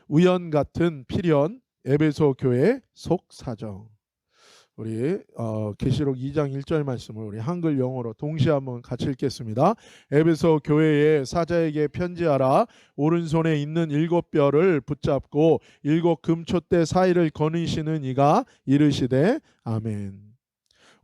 우연 같은 필연 에베소 교회 속사정. 우리 계시록 2장 1절 말씀을 우리 한글 영어로 동시에 한번 같이 읽겠습니다. 에베소 교회의 사자에게 편지하라. 오른손에 있는 7뼈를 붙잡고 7 금촛대 사이를 거니시는 이가 이르시되 아멘.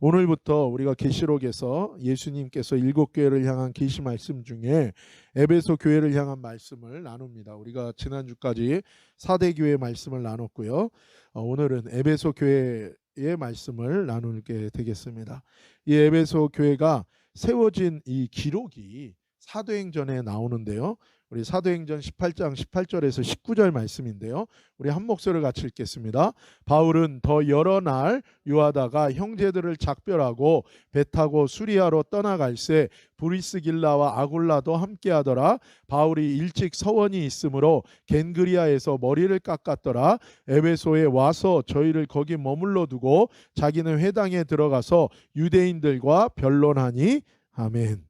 오늘부터 우리가 계시록에서 예수님께서 7교회를 향한 계시 말씀 중에 에베소 교회를 향한 말씀을 나눕니다. 우리가 지난주까지 4대 교회 말씀을 나눴고요. 오늘은 에베소 교회의 말씀을 나누게 되겠습니다. 이 에베소 교회가 세워진 이 기록이 사도행전에 나오는데요. 우리 사도행전 18장 18절에서 19절 말씀인데요. 우리 한 목소리를 같이 읽겠습니다. 바울은 더 여러 날 유하다가 형제들을 작별하고 배 타고 수리아로 떠나갈새 브리스길라와 아굴라도 함께하더라. 바울이 일찍 서원이 있으므로 겐그리아에서 머리를 깎았더라. 에베소에 와서 저희를 거기 머물러 두고 자기는 회당에 들어가서 유대인들과 변론하니 아멘.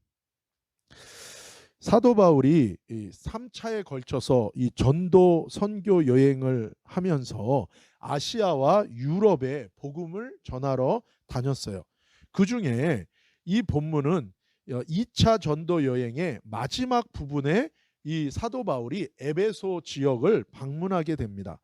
사도 바울이 3차에 걸쳐서 이 전도 선교 여행을 하면서 아시아와 유럽에 복음을 전하러 다녔어요. 그 중에 이 본문은 2차 전도 여행의 마지막 부분에 이 사도 바울이 에베소 지역을 방문하게 됩니다.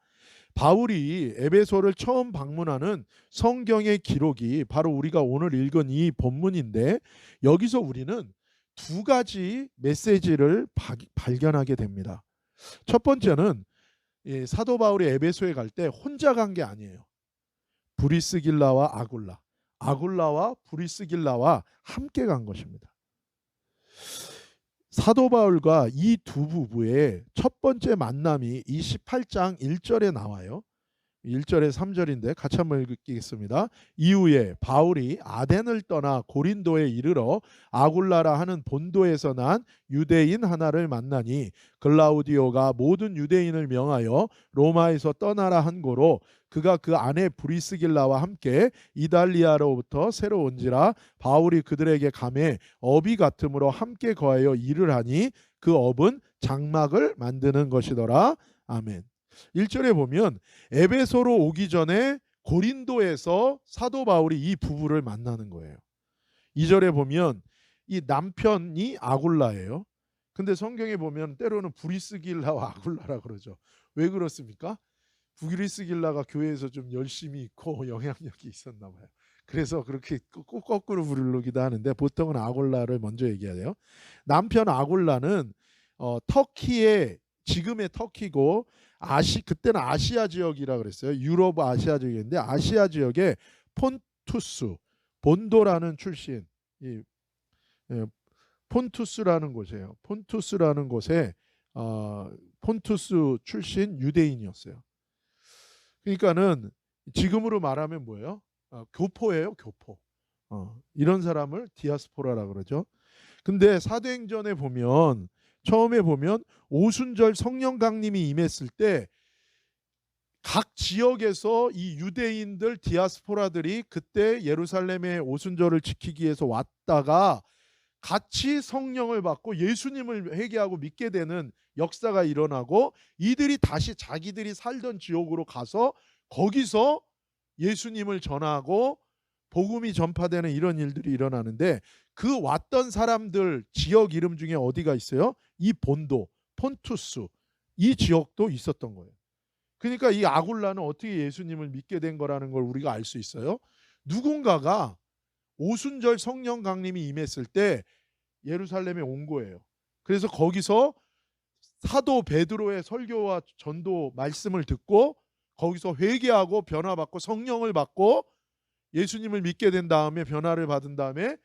바울이 에베소를 처음 방문하는 성경의 기록이 바로 우리가 오늘 읽은 이 본문인데, 여기서 우리는 두 가지 메시지를 발견하게 됩니다. 첫 번째는 사도 바울이 에베소에 갈 때 혼자 간 게 아니에요. 브리스길라와 아굴라와 브리스길라와 함께 간 것입니다. 사도 바울과 이 두 부부의 첫 번째 만남이 이 18장 1절에 나와요. 1절에 3절인데 같이 한번 읽겠습니다. 이후에 바울이 아덴을 떠나 고린도에 이르러 아굴라라 하는 본도에서 난 유대인 하나를 만나니 글라우디오가 모든 유대인을 명하여 로마에서 떠나라 한 고로 그가 그 아내 브리스길라와 함께 이달리아로부터 새로 온지라 바울이 그들에게 가매 업이 같음으로 함께 거하여 일을 하니 그 업은 장막을 만드는 것이더라. 아멘. 1절에 보면 에베소로 오기 전에 고린도에서 사도 바울이 이 부부를 만나는 거예요. 2절에 보면 이 남편이 아굴라예요. 근데 성경에 보면 때로는 브리스길라와 아굴라라 그러죠. 왜 그렇습니까? 브리스길라가 교회에서 좀 열심히 있고 영향력이 있었나 봐요. 그래서 그렇게 꼭 거꾸로 부르기도 하는데 보통은 아굴라를 먼저 얘기해야 돼요. 남편 아굴라는 터키의 지금의 터키고 그때는 아시아 지역이라 그랬어요. 유럽 아시아 지역인데 아시아 지역의 폰투스 본도라는 출신 폰투스라는 곳이에요. 폰투스라는 곳에 폰투스 출신 유대인이었어요. 그러니까는 지금으로 말하면 뭐예요? 교포예요, 교포. 이런 사람을 디아스포라라 그러죠. 근데 사도행전에 보면 처음에 보면 오순절 성령 강림이 임했을 때 각 지역에서 이 유대인들 디아스포라들이 그때 예루살렘의 오순절을 지키기 위해서 왔다가 같이 성령을 받고 예수님을 회개하고 믿게 되는 역사가 일어나고 이들이 다시 자기들이 살던 지역으로 가서 거기서 예수님을 전하고 복음이 전파되는 이런 일들이 일어나는데 그 왔던 사람들 지역 이름 중에 어디가 있어요? 이 본도, 폰투스 이 지역도 있었던 거예요. 그러니까 이 아굴라는 어떻게 예수님을 믿게 된 거라는 걸 우리가 알 수 있어요. 누군가가 오순절 성령 강림이 임했을 때 예루살렘에 온 거예요. 그래서 거기서 사도 베드로의 설교와 전도 말씀을 듣고 거기서 회개하고 변화받고 성령을 받고 예수님을 믿게 된 다음에 변화를 받은 다음에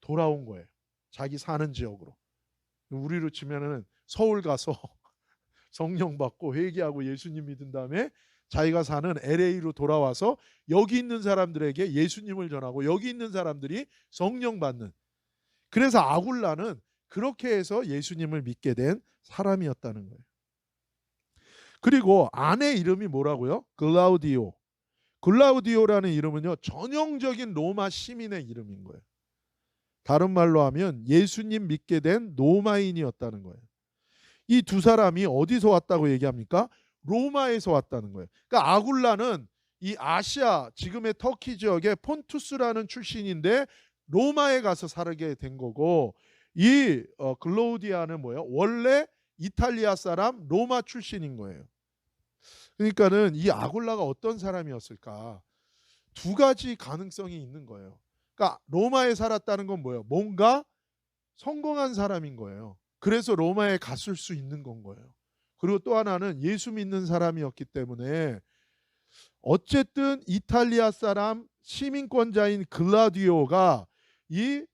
돌아온 거예요. 자기 사는 지역으로. 우리로 치면은 서울 가서 성령 받고 회개하고 예수님 믿은 다음에 자기가 사는 LA로 돌아와서 여기 있는 사람들에게 예수님을 전하고 여기 있는 사람들이 성령 받는. 그래서 아굴라는 그렇게 해서 예수님을 믿게 된 사람이었다는 거예요. 그리고 아내 이름이 뭐라고요? 글라우디오라는 이름은요 전형적인 로마 시민의 이름인 거예요. 다른 말로 하면 예수님 믿게 된 로마인이었다는 거예요. 이 두 사람이 어디서 왔다고 얘기합니까? 로마에서 왔다는 거예요. 그러니까 아굴라는 이 아시아 지금의 터키 지역의 폰투스라는 출신인데 로마에 가서 살게 된 거고, 이 글라우디아는 뭐예요? 원래 이탈리아 사람 로마 출신인 거예요. 그러니까는 이 아굴라가 어떤 사람이었을까? 두 가지 가능성이 있는 거예요. 그러니까 로마에 살았다는 건 뭐예요? 뭔가 성공한 사람인 거예요. 그래서 로마에 갔을 수 있는 건 거예요. 그리고 또 하나는 예수 믿는 사람이었기 때문에 어쨌든 이탈리아 사람 시민권자인 글라디오가 이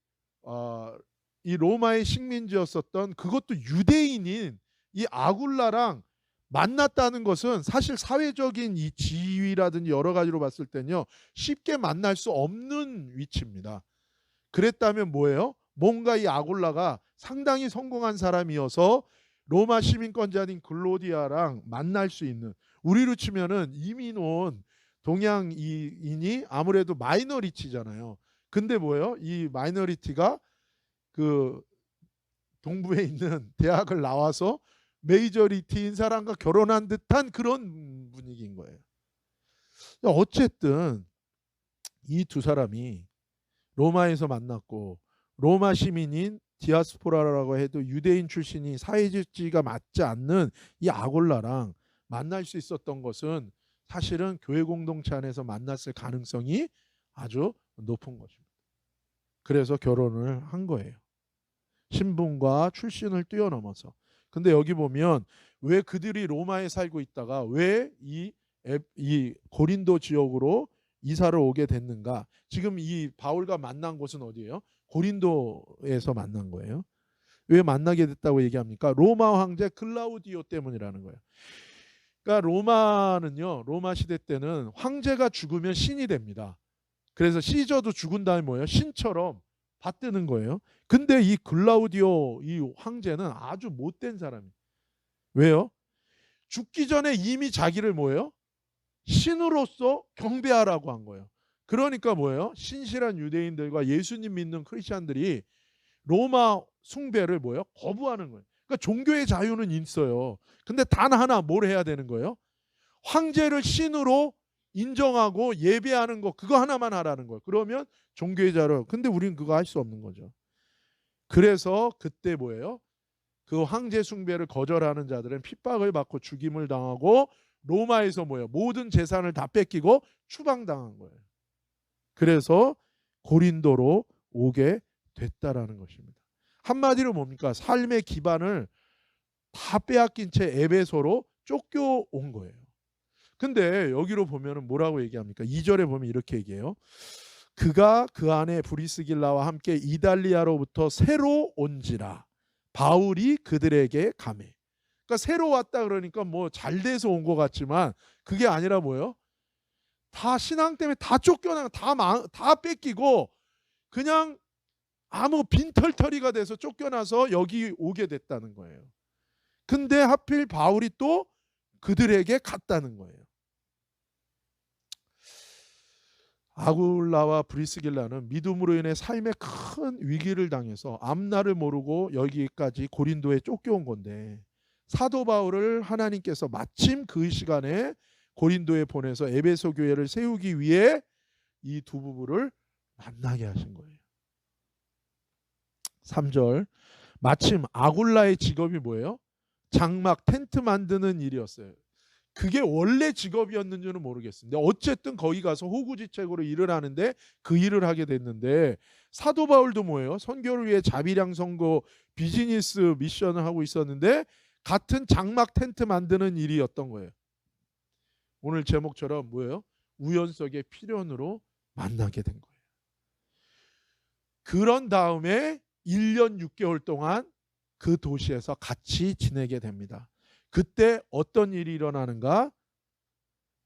로마의 식민지였었던, 그것도 유대인인 이 아굴라랑 만났다는 것은 사실 사회적인 이 지위라든지 여러 가지로 봤을 때는요, 쉽게 만날 수 없는 위치입니다. 그랬다면 뭐예요? 뭔가 이 아굴라가 상당히 성공한 사람이어서 로마 시민권자인 글로디아랑 만날 수 있는, 우리로 치면은 이민 온 동양인이 아무래도 마이너리티잖아요. 근데 뭐예요? 이 마이너리티가 그 동부에 있는 대학을 나와서 메이저리티인 사람과 결혼한 듯한 그런 분위기인 거예요. 어쨌든 이 두 사람이 로마에서 만났고, 로마 시민인 디아스포라라고 해도 유대인 출신이 사회지가 맞지 않는 이 아골라랑 만날 수 있었던 것은 사실은 교회 공동체 안에서 만났을 가능성이 아주 높은 것입니다. 그래서 결혼을 한 거예요. 신분과 출신을 뛰어넘어서. 근데 여기 보면 왜 그들이 로마에 살고 있다가 왜 이 고린도 지역으로 이사를 오게 됐는가? 지금 이 바울과 만난 곳은 어디예요? 고린도에서 만난 거예요. 왜 만나게 됐다고 얘기합니까? 로마 황제 글라우디오 때문이라는 거예요. 그러니까 로마는요, 로마 시대 때는 황제가 죽으면 신이 됩니다. 그래서 시저도 죽은 다음에 뭐예요? 신처럼 받드는 거예요. 근데 이 글라우디오 이 황제는 아주 못된 사람이에요. 왜요? 죽기 전에 이미 자기를 뭐예요? 신으로서 경배하라고 한 거예요. 그러니까 뭐예요? 신실한 유대인들과 예수님 믿는 크리스찬들이 로마 숭배를 뭐예요? 거부하는 거예요. 그러니까 종교의 자유는 있어요. 근데 단 하나 뭘 해야 되는 거예요? 황제를 신으로 인정하고 예배하는 거, 그거 하나만 하라는 거예요. 그러면 종교의 자유. 근데 우리는 그거 할 수 없는 거죠. 그래서 그때 뭐예요? 그 황제 숭배를 거절하는 자들은 핍박을 받고 죽임을 당하고 로마에서 뭐예요? 모든 재산을 다 뺏기고 추방당한 거예요. 그래서 고린도로 오게 됐다라는 것입니다. 한마디로 뭡니까? 삶의 기반을 다 빼앗긴 채 에베소로 쫓겨온 거예요. 근데 여기로 보면은 뭐라고 얘기합니까? 2절에 보면 이렇게 얘기해요. 그가 그 안에 브리스길라와 함께 이달리아로부터 새로 온지라 바울이 그들에게 가매. 그러니까 새로 왔다 그러니까 뭐 잘 돼서 온 것 같지만 그게 아니라 뭐예요? 다 신앙 때문에 다 쫓겨나고 다 뺏기고 그냥 아무 빈털터리가 돼서 쫓겨나서 여기 오게 됐다는 거예요. 근데 하필 바울이 또 그들에게 갔다는 거예요. 아굴라와 브리스길라는 믿음으로 인해 삶에 큰 위기를 당해서 앞날을 모르고 여기까지 고린도에 쫓겨온 건데, 사도 바울을 하나님께서 마침 그 시간에 고린도에 보내서 에베소 교회를 세우기 위해 이 두 부부를 만나게 하신 거예요. 3절, 마침 아굴라의 직업이 뭐예요? 장막 텐트 만드는 일이었어요. 그게 원래 직업이었는지는 모르겠습니다. 어쨌든 거기 가서 호구지책으로 일을 하는데 그 일을 하게 됐는데, 사도 바울도 뭐예요? 선교를 위해 자비량 선고 비즈니스 미션을 하고 있었는데 같은 장막 텐트 만드는 일이었던 거예요. 오늘 제목처럼 뭐예요? 우연속의 필연으로 만나게 된 거예요. 그런 다음에 1년 6개월 동안 그 도시에서 같이 지내게 됩니다. 그때 어떤 일이 일어나는가?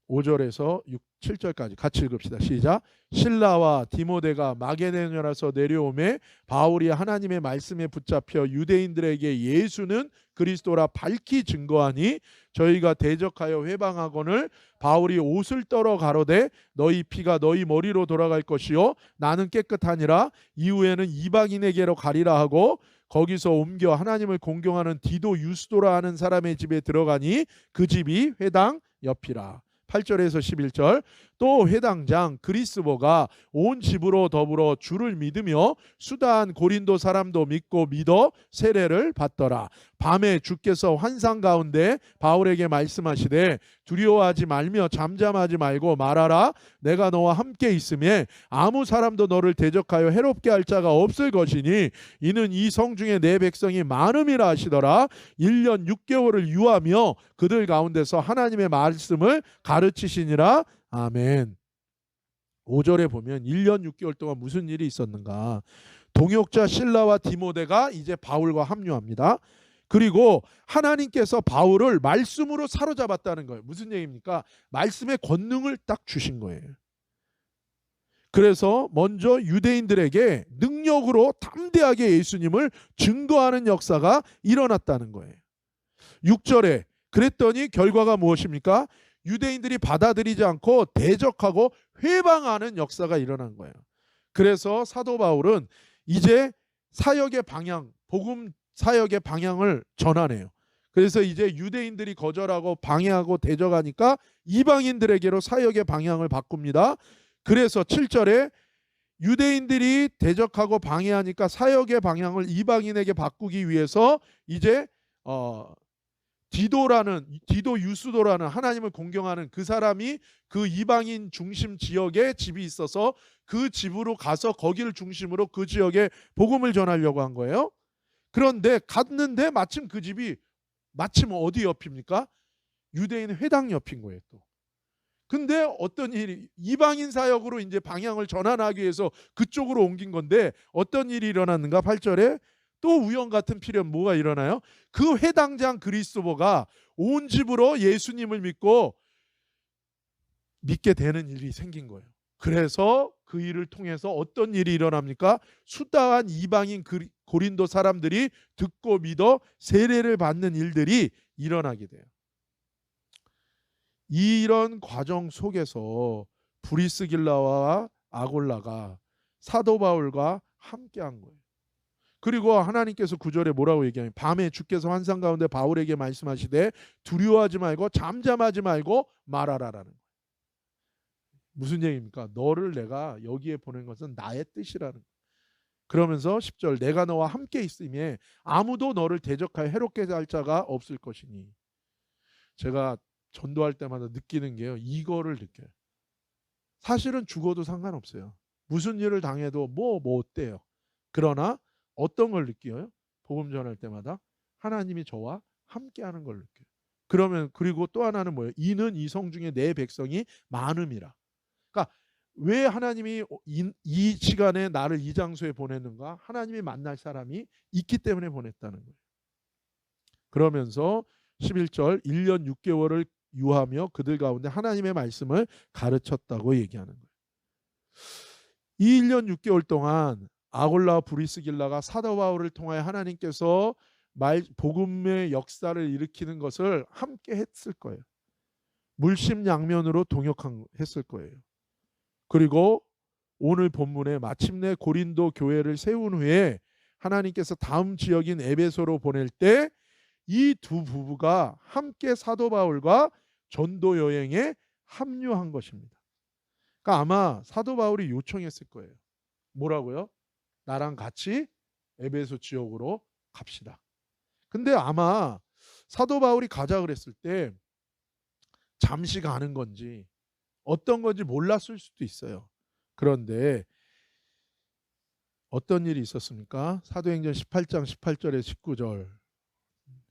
5절에서 7절까지 같이 읽읍시다. 시작. 실라와 디모데가 마게도냐에서 내려오매 바울이 하나님의 말씀에 붙잡혀 유대인들에게 예수는 그리스도라 밝히 증거하니 저희가 대적하여 회방하거늘 바울이 옷을 떨어 가로되 너희 피가 너희 머리로 돌아갈 것이요 나는 깨끗하니라. 이후에는 이방인에게로 가리라 하고 거기서 옮겨 하나님을 공경하는 디도 유스도라 하는 사람의 집에 들어가니 그 집이 회당 옆이라. 8절에서 11절. 또 회당장 그리스보가 온 집으로 더불어 주를 믿으며 수다한 고린도 사람도 믿어 세례를 받더라. 밤에 주께서 환상 가운데 바울에게 말씀하시되 두려워하지 말며 잠잠하지 말고 말하라. 내가 너와 함께 있음에 아무 사람도 너를 대적하여 해롭게 할 자가 없을 것이니 이는 이 성 중에 내 백성이 많음이라 하시더라. 1년 6개월을 유하며 그들 가운데서 하나님의 말씀을 가르치시니라. 아멘. 5절에 보면 1년 6개월 동안 무슨 일이 있었는가. 동역자 실라와 디모데가 이제 바울과 합류합니다. 그리고 하나님께서 바울을 말씀으로 사로잡았다는 거예요. 무슨 얘기입니까? 말씀의 권능을 딱 주신 거예요. 그래서 먼저 유대인들에게 능력으로 담대하게 예수님을 증거하는 역사가 일어났다는 거예요. 6절에 그랬더니 결과가 무엇입니까? 유대인들이 받아들이지 않고 대적하고 회방하는 역사가 일어난 거예요. 그래서 사도 바울은 이제 사역의 방향, 복음 사역의 방향을 전환해요. 그래서 이제 유대인들이 거절하고 방해하고 대적하니까 이방인들에게로 사역의 방향을 바꿉니다. 그래서 7절에 유대인들이 대적하고 방해하니까 사역의 방향을 이방인에게 바꾸기 위해서 이제 디도 유스도라는 하나님을 공경하는 그 사람이 그 이방인 중심 지역에 집이 있어서 그 집으로 가서 거기를 중심으로 그 지역에 복음을 전하려고 한 거예요. 그런데 갔는데 마침 그 집이 마침 어디 옆입니까? 유대인 회당 옆인 거예요. 또. 근데 어떤 일이 이방인 사역으로 이제 방향을 전환하기 위해서 그쪽으로 옮긴 건데 어떤 일이 일어났는가? 8절에 또 우연 같은 필연 뭐가 일어나요? 그 회당장 그리스도가 온 집으로 예수님을 믿게 되는 일이 생긴 거예요. 그래서 그 일을 통해서 어떤 일이 일어납니까? 수다한 이방인 고린도 사람들이 듣고 믿어 세례를 받는 일들이 일어나게 돼요. 이런 과정 속에서 브리스길라와 아골라가 사도 바울과 함께한 거예요. 그리고 하나님께서 9절에 뭐라고 얘기하냐면 밤에 주께서 환상 가운데 바울에게 말씀하시되 두려워하지 말고 잠잠하지 말고 말하라라는 거예요. 무슨 얘기입니까? 너를 내가 여기에 보낸 것은 나의 뜻이라는 거예요. 그러면서 10절 내가 너와 함께 있음에 아무도 너를 대적하여 해롭게 할 자가 없을 것이니. 제가 전도할 때마다 느끼는 게요. 이거를 느껴요. 사실은 죽어도 상관없어요. 무슨 일을 당해도 뭐 어때요. 그러나 어떤 걸 느껴요? 복음 전할 때마다 하나님이 저와 함께하는 걸 느껴요. 그러면 그리고 또 하나는 뭐예요? 이는 이 성 중에 내 백성이 많음이라. 그러니까 왜 하나님이 이 시간에 나를 이 장소에 보냈는가? 하나님이 만날 사람이 있기 때문에 보냈다는 거예요. 그러면서 11절 1년 6개월을 유하며 그들 가운데 하나님의 말씀을 가르쳤다고 얘기하는 거예요. 이 1년 6개월 동안 아골라와 브리스길라가 사도 바울을 통하여 하나님께서 복음의 역사를 일으키는 것을 함께 했을 거예요. 물심양면으로 동역했을 거예요. 그리고 오늘 본문에 마침내 고린도 교회를 세운 후에 하나님께서 다음 지역인 에베소로 보낼 때 이 두 부부가 함께 사도 바울과 전도 여행에 합류한 것입니다. 그러니까 아마 사도 바울이 요청했을 거예요. 뭐라고요? 나랑 같이 에베소 지역으로 갑시다. 근데 아마 사도 바울이 가자 그랬을 때 잠시 가는 건지 어떤 건지 몰랐을 수도 있어요. 그런데 어떤 일이 있었습니까? 사도행전 18장 18절에 19절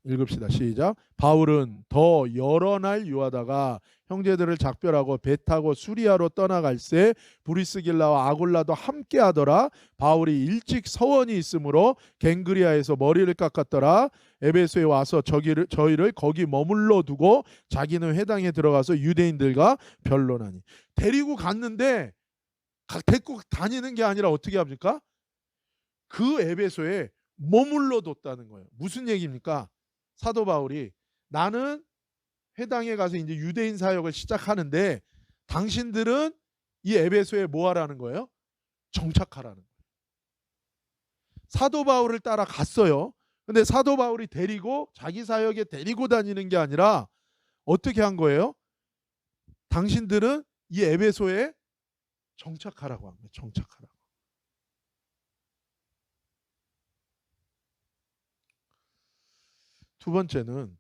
읽읍시다. 시작. 바울은 더 여러 날 유하다가 형제들을 작별하고 배 타고 수리아로 떠나갈새 브리스길라와 아골라도 함께 하더라. 바울이 일찍 서원이 있으므로 갱그리아에서 머리를 깎았더라. 에베소에 와서 저희를 거기 머물러 두고 자기는 회당에 들어가서 유대인들과 변론하니. 데리고 갔는데 데리고 다니는 게 아니라 어떻게 합니까? 그 에베소에 머물러 뒀다는 거예요. 무슨 얘기입니까? 사도 바울이 나는 회당에 가서 이제 유대인 사역을 시작하는데 당신들은 이 에베소에 뭐 하라는 거예요? 정착하라는 거예요. 사도 바울을 따라 갔어요. 근데 사도 바울이 데리고 자기 사역에 데리고 다니는 게 아니라 어떻게 한 거예요? 당신들은 이 에베소에 정착하라고 합니다. 정착하라고. 두 번째는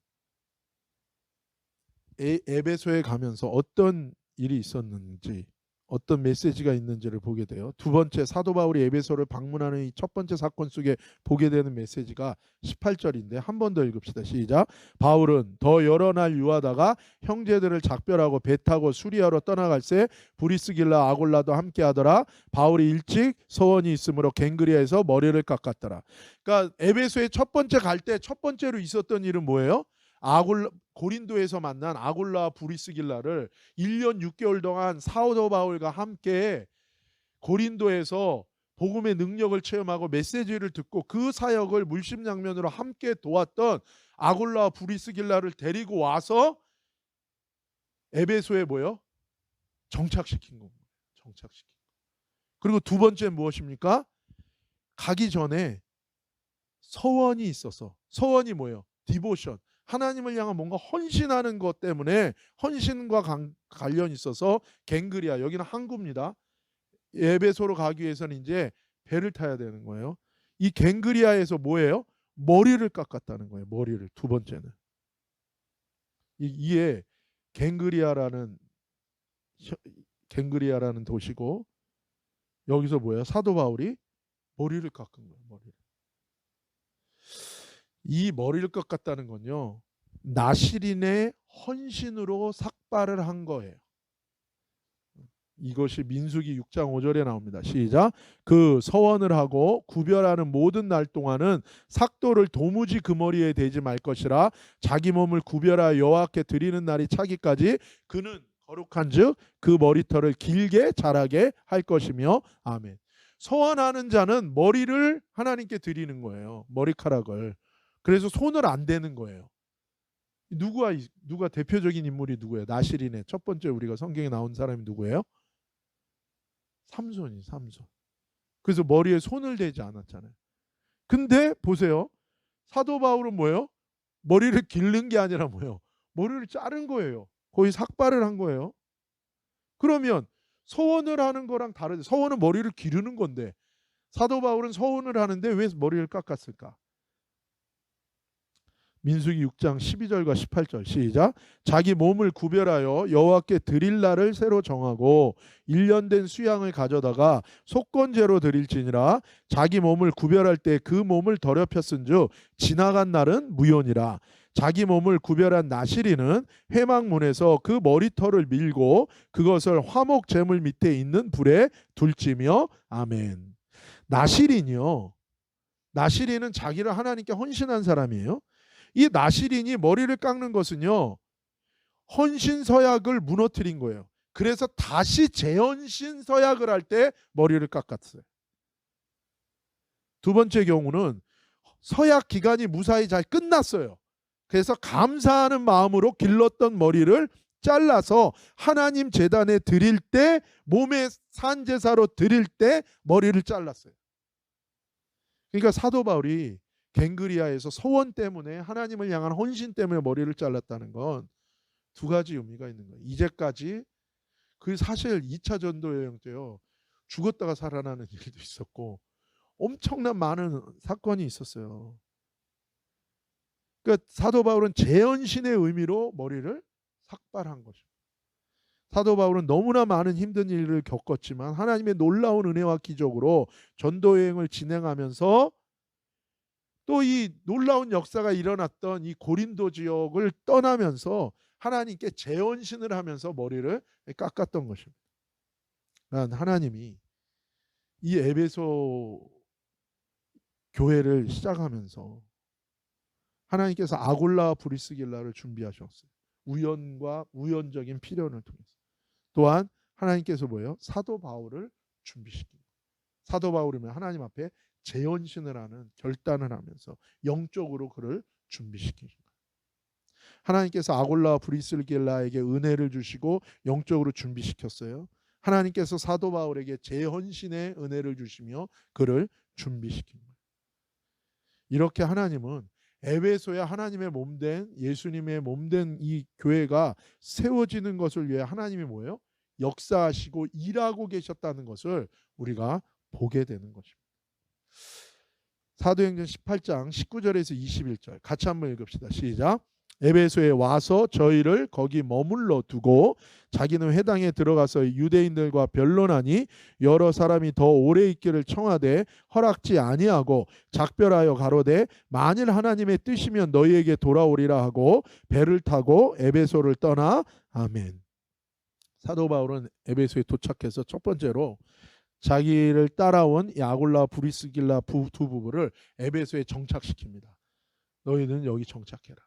에베소에 가면서 어떤 일이 있었는지, 어떤 메시지가 있는지를 보게 돼요. 두 번째, 사도 바울이 에베소를 방문하는 이 첫 번째 사건 속에 보게 되는 메시지가 18절인데 한 번 더 읽읍시다. 시작. 바울은 더 여러 날 유하다가 형제들을 작별하고 배 타고 수리아로 떠나갈새 브리스길라 아골라도 함께하더라. 바울이 일찍 소원이 있으므로 갱그리아에서 머리를 깎았더라. 그러니까 에베소에 첫 번째 갈 때 첫 번째로 있었던 일은 뭐예요? 고린도에서 만난 아골라 브리스길라를 1년 6개월 동안 사도 바울과 함께 고린도에서 복음의 능력을 체험하고 메시지를 듣고 그 사역을 물심양면으로 함께 도왔던 아골라 브리스길라를 데리고 와서 에베소에 뭐요? 정착시킨 겁니다. 정착시킨. 그리고 두 번째 무엇입니까? 가기 전에 서원이 있어서, 서원이 뭐예요? 디보션. 하나님을 향한 뭔가 헌신하는 것 때문에 헌신과 관련이 있어서 갱그리아, 여기는 항구입니다. 에베소로 가기 위해서는 이제 배를 타야 되는 거예요. 이 갱그리아에서 뭐예요? 머리를 깎았다는 거예요. 머리를. 두 번째는 이에 갱그리아라는 도시고, 여기서 뭐예요? 사도 바울이 머리를 깎은 거예요. 머리를. 이 머리를 깎았다는 건요, 나시린의 헌신으로 삭발을 한 거예요. 이것이 민수기 6장 5절에 나옵니다. 시작. 그 서원을 하고 구별하는 모든 날 동안은 삭도를 도무지 그 머리에 대지 말 것이라. 자기 몸을 구별하여 여호와께 드리는 날이 차기까지 그는 거룩한즉 그 머리털을 길게 자라게 할 것이며. 아멘. 서원하는 자는 머리를 하나님께 드리는 거예요. 머리카락을. 그래서 손을 안 대는 거예요. 누가 대표적인 인물이 누구예요? 나시린의 첫 번째 우리가 성경에 나온 사람이 누구예요? 삼손이. 삼손. 그래서 머리에 손을 대지 않았잖아요. 근데 보세요. 사도 바울은 뭐예요? 머리를 기른 게 아니라 뭐예요? 머리를 자른 거예요. 거의 삭발을 한 거예요. 그러면 서원을 하는 거랑 다르죠. 서원은 머리를 기르는 건데 사도 바울은 서원을 하는데 왜 머리를 깎았을까? 민수기 6장 12절과 18절 시작. 자기 몸을 구별하여 여호와께 드릴 날을 새로 정하고 1년 된 수양을 가져다가 속건제로 드릴지니라. 자기 몸을 구별할 때 그 몸을 더럽혔은즉 지나간 날은 무효니라. 자기 몸을 구별한 나시린은 회막문에서 그 머리털을 밀고 그것을 화목 제물 밑에 있는 불에 둘지며. 아멘. 나시린이요. 나시린은 자기를 하나님께 헌신한 사람이에요. 이 나시린이 머리를 깎는 것은요, 헌신 서약을 무너뜨린 거예요. 그래서 다시 재헌신 서약을 할 때 머리를 깎았어요. 두 번째 경우는 서약 기간이 무사히 잘 끝났어요. 그래서 감사하는 마음으로 길렀던 머리를 잘라서 하나님 제단에 드릴 때, 몸의 산제사로 드릴 때 머리를 잘랐어요. 그러니까 사도 바울이 갱그리아에서 서원 때문에, 하나님을 향한 헌신 때문에 머리를 잘랐다는 건 두 가지 의미가 있는 거예요. 이제까지 그 사실 2차 전도 여행 때요, 죽었다가 살아나는 일도 있었고 엄청난 많은 사건이 있었어요. 그러니까 사도 바울은 재헌신의 의미로 머리를 삭발한 거죠. 사도 바울은 너무나 많은 힘든 일을 겪었지만 하나님의 놀라운 은혜와 기적으로 전도 여행을 진행하면서 또 이 놀라운 역사가 일어났던 이 고린도 지역을 떠나면서 하나님께 재헌신을 하면서 머리를 깎았던 것입니다. 하나님이 이 에베소 교회를 시작하면서 하나님께서 아골라 브리스길라를 준비하셨어요. 우연과 우연적인 필연을 통해서. 또한 하나님께서 뭐예요? 사도 바울을 준비시킵니다. 사도 바울이면 하나님 앞에 재헌신을 하는 결단을 하면서 영적으로 그를 준비시키는 거예요. 하나님께서 아골라 브리스길라에게 은혜를 주시고 영적으로 준비시켰어요. 하나님께서 사도 바울에게 재헌신의 은혜를 주시며 그를 준비시킨 거예요. 이렇게 하나님은 에베소에 하나님의 몸된 예수님의 몸된 이 교회가 세워지는 것을 위해 하나님이 뭐예요? 역사하시고 일하고 계셨다는 것을 우리가 보게 되는 것입니다. 사도행전 18장 19절에서 21절 같이 한번 읽읍시다. 시작. 에베소에 와서 저희를 거기 머물러 두고 자기는 회당에 들어가서 유대인들과 변론하니 여러 사람이 더 오래 있기를 청하되 허락지 아니하고 작별하여 가로되 만일 하나님의 뜻이면 너희에게 돌아오리라 하고 배를 타고 에베소를 떠나. 아멘. 사도 바울은 에베소에 도착해서 첫 번째로 자기를 따라온 아굴라 브리스길라 두 부부를 에베소에 정착시킵니다. 너희는 여기 정착해라.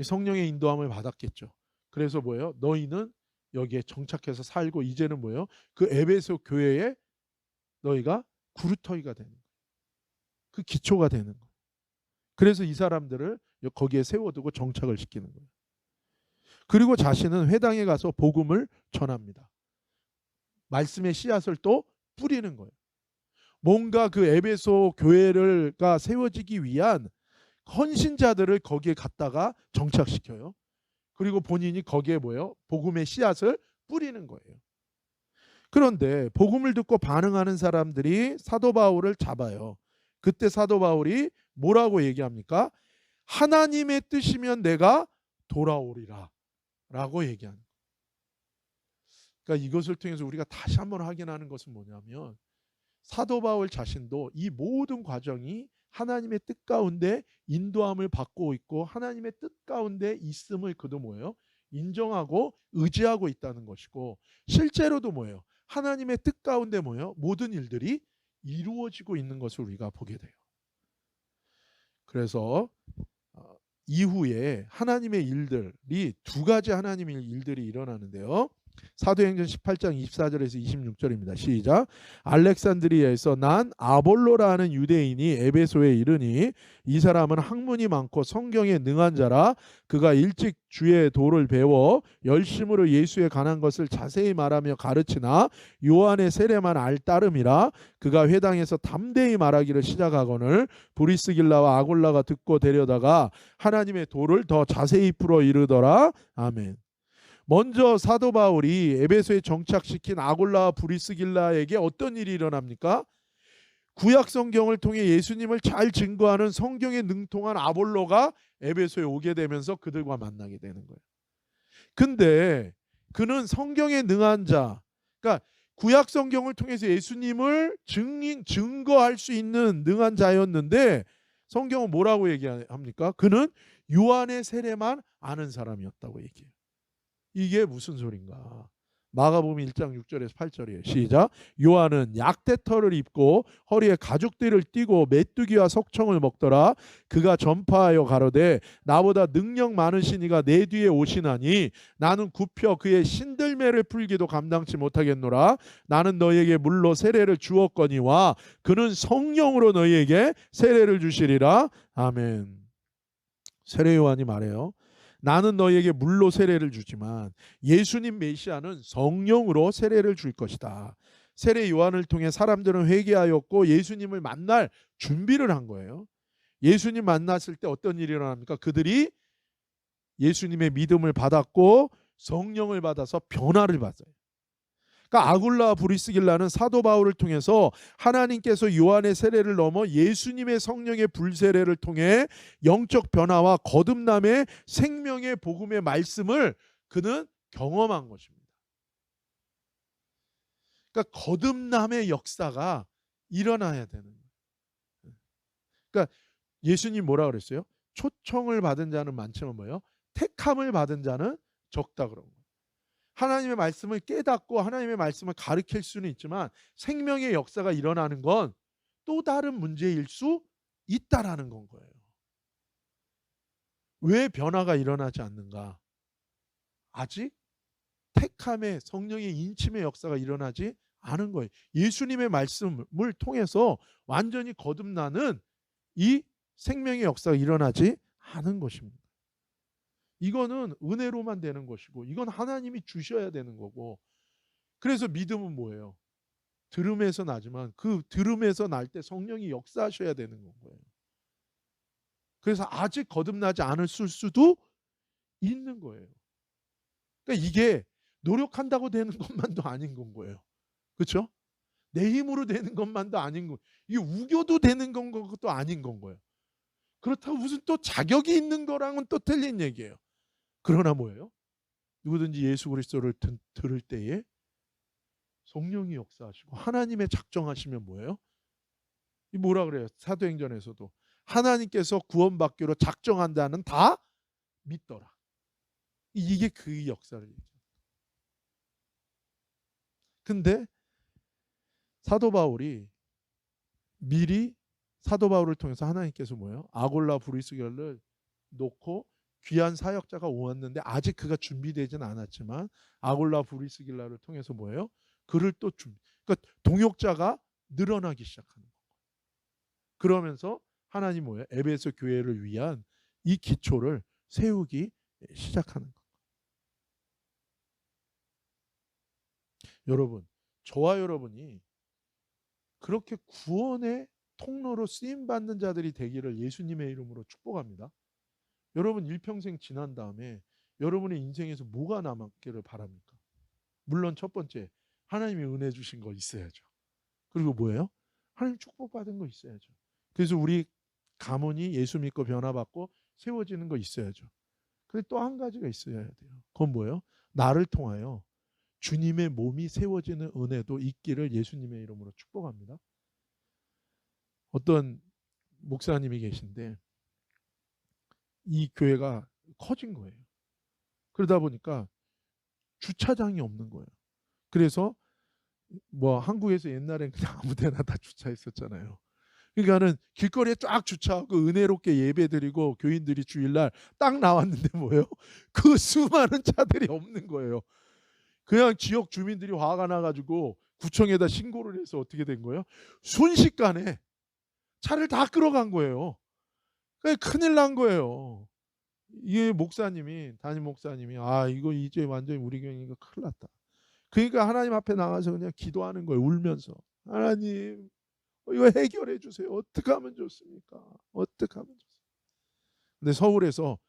성령의 인도함을 받았겠죠. 그래서 뭐예요? 너희는 여기에 정착해서 살고 이제는 뭐예요? 그 에베소 교회에 너희가 구루터기가 되는 거예요. 그 기초가 되는 거예요. 그래서 이 사람들을 거기에 세워두고 정착을 시키는 거예요. 그리고 자신은 회당에 가서 복음을 전합니다. 말씀의 씨앗을 또 뿌리는 거예요. 뭔가 그 에베소 교회가 세워지기 위한 헌신자들을 거기에 갖다가 정착시켜요. 그리고 본인이 거기에 뭐예요? 복음의 씨앗을 뿌리는 거예요. 그런데 복음을 듣고 반응하는 사람들이 사도 바울을 잡아요. 그때 사도 바울이 뭐라고 얘기합니까? 하나님의 뜻이면 내가 돌아오리라 라고 얘기하는 거예요. 그러니까 이것을 통해서 우리가 다시 한번 확인하는 것은 뭐냐면 사도 바울 자신도 이 모든 과정이 하나님의 뜻 가운데 인도함을 받고 있고 하나님의 뜻 가운데 있음을 그도 뭐예요? 인정하고 의지하고 있다는 것이고 실제로도 뭐예요? 하나님의 뜻 가운데 뭐예요? 모든 일들이 이루어지고 있는 것을 우리가 보게 돼요. 그래서 이후에 하나님의 일들이 두 가지 하나님의 일들이 일어나는데요. 사도행전 18장 24절에서 26절입니다. 시작. 알렉산드리아에서 난 아볼로라는 유대인이 에베소에 이르니 이 사람은 학문이 많고 성경에 능한 자라. 그가 일찍 주의 도를 배워 열심으로 예수에 관한 것을 자세히 말하며 가르치나 요한의 세례만 알 따름이라. 그가 회당에서 담대히 말하기를 시작하거늘 브리스길라와 아굴라가 듣고 데려다가 하나님의 도를 더 자세히 풀어 이르더라. 아멘. 먼저 사도 바울이 에베소에 정착시킨 아굴라와 브리스길라에게 어떤 일이 일어납니까? 구약 성경을 통해 예수님을 잘 증거하는 성경에 능통한 아볼로가 에베소에 오게 되면서 그들과 만나게 되는 거예요. 근데 그는 성경에 능한 자, 그러니까 구약 성경을 통해서 예수님을 증거할 수 있는 능한 자였는데 성경은 뭐라고 얘기합니까? 그는 요한의 세례만 아는 사람이었다고 얘기해요. 이게 무슨 소린가? 마가복음 1장 6절에서 8절이에요. 시작. 요한은 약대털을 입고 허리에 가죽띠를 띠고 메뚜기와 석청을 먹더라. 그가 전파하여 가로되 나보다 능력 많으신 이가 내 뒤에 오시나니 나는 굽혀 그의 신들매를 풀기도 감당치 못하겠노라. 나는 너희에게 물로 세례를 주었거니와 그는 성령으로 너희에게 세례를 주시리라. 아멘. 세례 요한이 말해요. 나는 너희에게 물로 세례를 주지만 예수님 메시아는 성령으로 세례를 줄 것이다. 세례 요한을 통해 사람들은 회개하였고 예수님을 만날 준비를 한 거예요. 예수님 만났을 때 어떤 일이 일어납니까? 그들이 예수님의 믿음을 받았고 성령을 받아서 변화를 받아요. 그러니까 아굴라와 브리스길라는 사도 바울을 통해서 하나님께서 요한의 세례를 넘어 예수님의 성령의 불세례를 통해 영적 변화와 거듭남의 생명의 복음의 말씀을 그는 경험한 것입니다. 그러니까 거듭남의 역사가 일어나야 되는 거예요. 그러니까 예수님 뭐라 그랬어요? 초청을 받은 자는 많지만 뭐예요? 택함을 받은 자는 적다 그런 거예요. 하나님의 말씀을 깨닫고 하나님의 말씀을 가르칠 수는 있지만 생명의 역사가 일어나는 건 또 다른 문제일 수 있다라는 건 거예요. 왜 변화가 일어나지 않는가? 아직 택함의 성령의 인침의 역사가 일어나지 않은 거예요. 예수님의 말씀을 통해서 완전히 거듭나는 이 생명의 역사가 일어나지 않은 것입니다. 이거는 은혜로만 되는 것이고 이건 하나님이 주셔야 되는 거고 그래서 믿음은 뭐예요? 들음에서 나지만 그 들음에서 날 때 성령이 역사하셔야 되는 거예요. 그래서 아직 거듭나지 않았을 수도 있는 거예요. 그러니까 이게 노력한다고 되는 것만도 아닌 건 거예요. 그렇죠? 내 힘으로 되는 것만도 아닌 거. 이게 우겨도 되는 건 것도 아닌 건 거예요. 그렇다고 무슨 또 자격이 있는 거랑은 또 틀린 얘기예요. 그러나 뭐예요? 누구든지 예수 그리스도를 들을 때에 성령이 역사하시고 하나님의 작정하시면 뭐예요? 이 뭐라 그래요? 사도행전에서도 하나님께서 구원받기로 작정한다는 다 믿더라. 이게 그 역사를 얘기해요. 근데 사도 바울이 미리 사도 바울을 통해서 하나님께서 뭐예요? 아골라 브리스길라를 놓고 귀한 사역자가 왔는데 아직 그가 준비되진 않았지만 아골라 브리스길라를 통해서 뭐예요? 그를 또 그러니까 동역자가 늘어나기 시작하는 거예요. 그러면서 하나님 뭐예요? 에베소 교회를 위한 이 기초를 세우기 시작하는 거예요. 여러분, 저와 여러분이 그렇게 구원의 통로로 쓰임받는 자들이 되기를 예수님의 이름으로 축복합니다. 여러분 일평생 지난 다음에 여러분의 인생에서 뭐가 남았기를 바랍니까? 물론 첫 번째 하나님이 은혜 주신 거 있어야죠. 그리고 뭐예요? 하나님 축복받은 거 있어야죠. 그래서 우리 가문이 예수 믿고 변화받고 세워지는 거 있어야죠. 근데 또 한 가지가 있어야 돼요. 그건 뭐예요? 나를 통하여 주님의 몸이 세워지는 은혜도 있기를 예수님의 이름으로 축복합니다. 어떤 목사님이 계신데 이 교회가 커진 거예요. 그러다 보니까 주차장이 없는 거예요. 그래서 뭐 한국에서 옛날엔 그냥 아무 데나 다 주차했었잖아요. 그러니까는 길거리에 쫙 주차하고 은혜롭게 예배드리고 교인들이 주일날 딱 나왔는데 뭐예요? 그 수많은 차들이 없는 거예요. 그냥 지역 주민들이 화가 나가지고 구청에다 신고를 해서 어떻게 된 거예요? 순식간에 차를 다 끌어간 거예요. 큰일 난 거예요. 이게 담임 목사님이 이거 이제 완전히 우리 교회니까 큰일 났다. 그러니까 하나님 앞에 나가서 그냥 기도하는 거예요. 울면서 하나님 이거 해결해 주세요. 어떻게 하면 좋습니까? 어떻게 하면 좋습니까? 근데 서울에서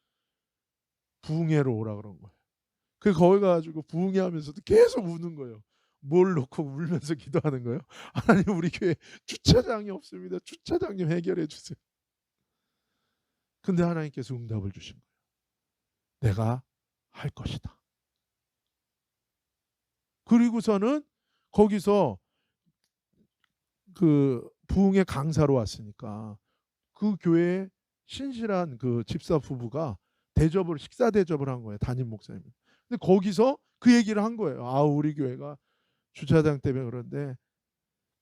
부흥회로 오라 그런 거예요. 거기 가가지고 부흥회 하면서도 계속 우는 거예요. 뭘 놓고 울면서 기도하는 거예요? 하나님 우리 교회 주차장이 없습니다. 주차장 좀 해결해 주세요. 근데 하나님께서 응답을 주신 거예요. 내가 할 것이다. 그리고서는 거기서 그 부흥회 강사로 왔으니까 그 교회에 신실한 그 집사 부부가 식사 대접을 한 거예요. 담임 목사님. 근데 거기서 그 얘기를 한 거예요. 우리 교회가 주차장 때문에 그런데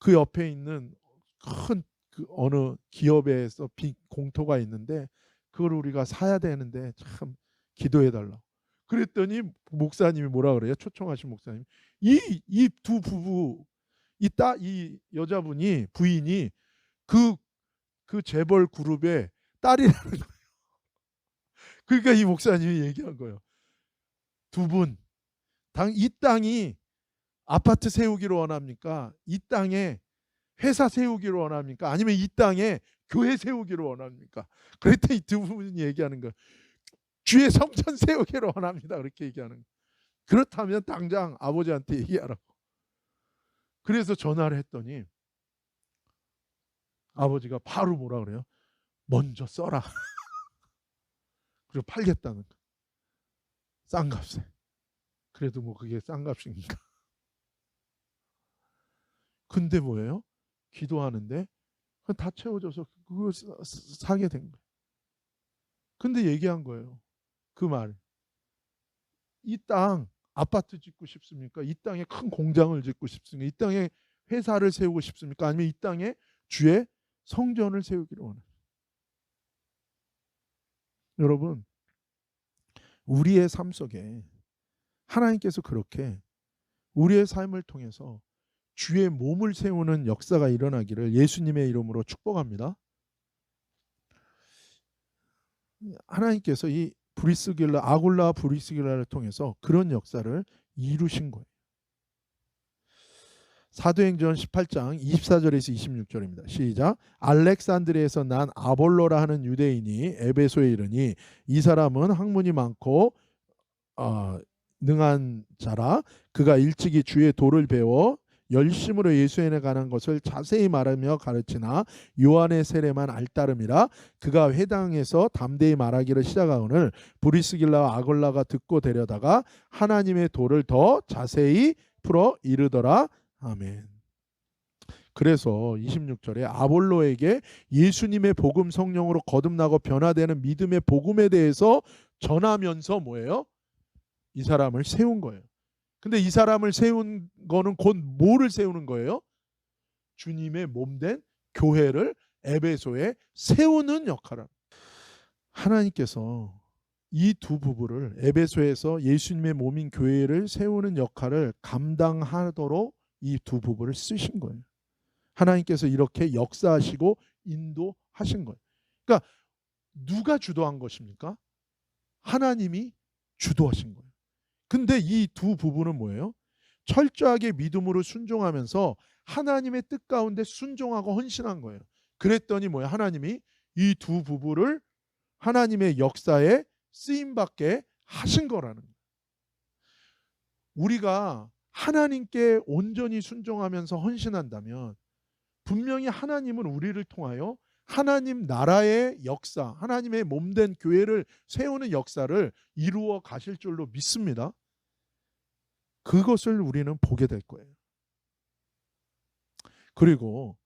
그 옆에 있는 큰 그 어느 기업에서 공터가 있는데 그걸 우리가 사야 되는데 참 기도해 달라고. 그랬더니 목사님이 뭐라 그래요? 초청하신 목사님. 이 두 부부 이 여자분이 부인이 그 재벌 그룹의 딸이라는 거예요. 그러니까 이 목사님이 얘기한 거예요. 두 분, 이 땅이 아파트 세우기를 원합니까? 이 땅에 회사 세우기를 원합니까? 아니면 이 땅에 교회 세우기를 원합니까? 그랬더니 두 분이 얘기하는 거예요. 주의 성전 세우기를 원합니다. 그렇게 얘기하는 거예요. 그렇다면 당장 아버지한테 얘기하라고. 그래서 전화를 했더니 아버지가 바로 뭐라 그래요? 먼저 써라. 그리고 팔겠다는 거. 싼 값에. 그래도 뭐 그게 싼 값입니까? 근데 뭐예요? 기도하는데 다 채워져서 그걸 사게 된 거예요. 근데 얘기한 거예요. 그 말. 이 땅 아파트 짓고 싶습니까? 이 땅에 큰 공장을 짓고 싶습니까? 이 땅에 회사를 세우고 싶습니까? 아니면 이 땅에 주의 성전을 세우기를 원해요. 여러분, 우리의 삶 속에 하나님께서 그렇게 우리의 삶을 통해서 주의 몸을 세우는 역사가 일어나기를 예수님의 이름으로 축복합니다. 하나님께서 이 아골라 브리스길라를 통해서 그런 역사를 이루신 거예요. 사도행전 18장 24절에서 26절입니다. 시작. 알렉산드리아에서 난 아볼로라 하는 유대인이 에베소에 이르니 이 사람은 학문이 많고 능한 자라. 그가 일찍이 주의 도를 배워 열심으로 예수에 관한 것을 자세히 말하며 가르치나 요한의 세례만 알따름이라. 그가 회당에서 담대히 말하기를 시작하거늘 브리스길라와 아골라가 듣고 데려다가 하나님의 도를 더 자세히 풀어 이르더라. 아멘. 그래서 26절에 아볼로에게 예수님의 복음 성령으로 거듭나고 변화되는 믿음의 복음에 대해서 전하면서 뭐예요? 이 사람을 세운 거예요. 근데 이 사람을 세운 거는 곧 뭐를 세우는 거예요? 주님의 몸된 교회를 에베소에 세우는 역할을. 하나님께서 이 두 부부를 에베소에서 예수님의 몸인 교회를 세우는 역할을 감당하도록 이 두 부부를 쓰신 거예요. 하나님께서 이렇게 역사하시고 인도하신 거예요. 그러니까 누가 주도한 것입니까? 하나님이 주도하신 거예요. 근데 이 두 부부는 뭐예요? 철저하게 믿음으로 순종하면서 하나님의 뜻 가운데 순종하고 헌신한 거예요. 그랬더니 뭐예요? 하나님이 이 두 부부를 하나님의 역사에 쓰임받게 하신 거라는 거예요. 우리가 하나님께 온전히 순종하면서 헌신한다면 분명히 하나님은 우리를 통하여 하나님 나라의 역사, 하나님의 몸된 교회를 세우는 역사를 이루어 가실 줄로 믿습니다. 그것을 우리는 보게 될 거예요. 그리고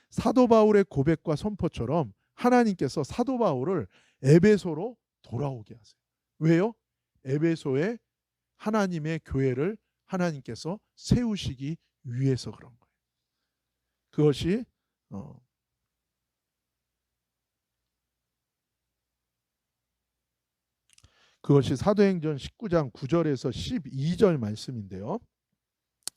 사도 바울의 고백과 선포처럼 하나님께서 사도 바울을 에베소로 돌아오게 하세요. 왜요? 에베소에 하나님의 교회를 하나님께서 세우시기 위해서 그런 거예요. 그것이 사도행전 19장 9절에서 12절 말씀인데요.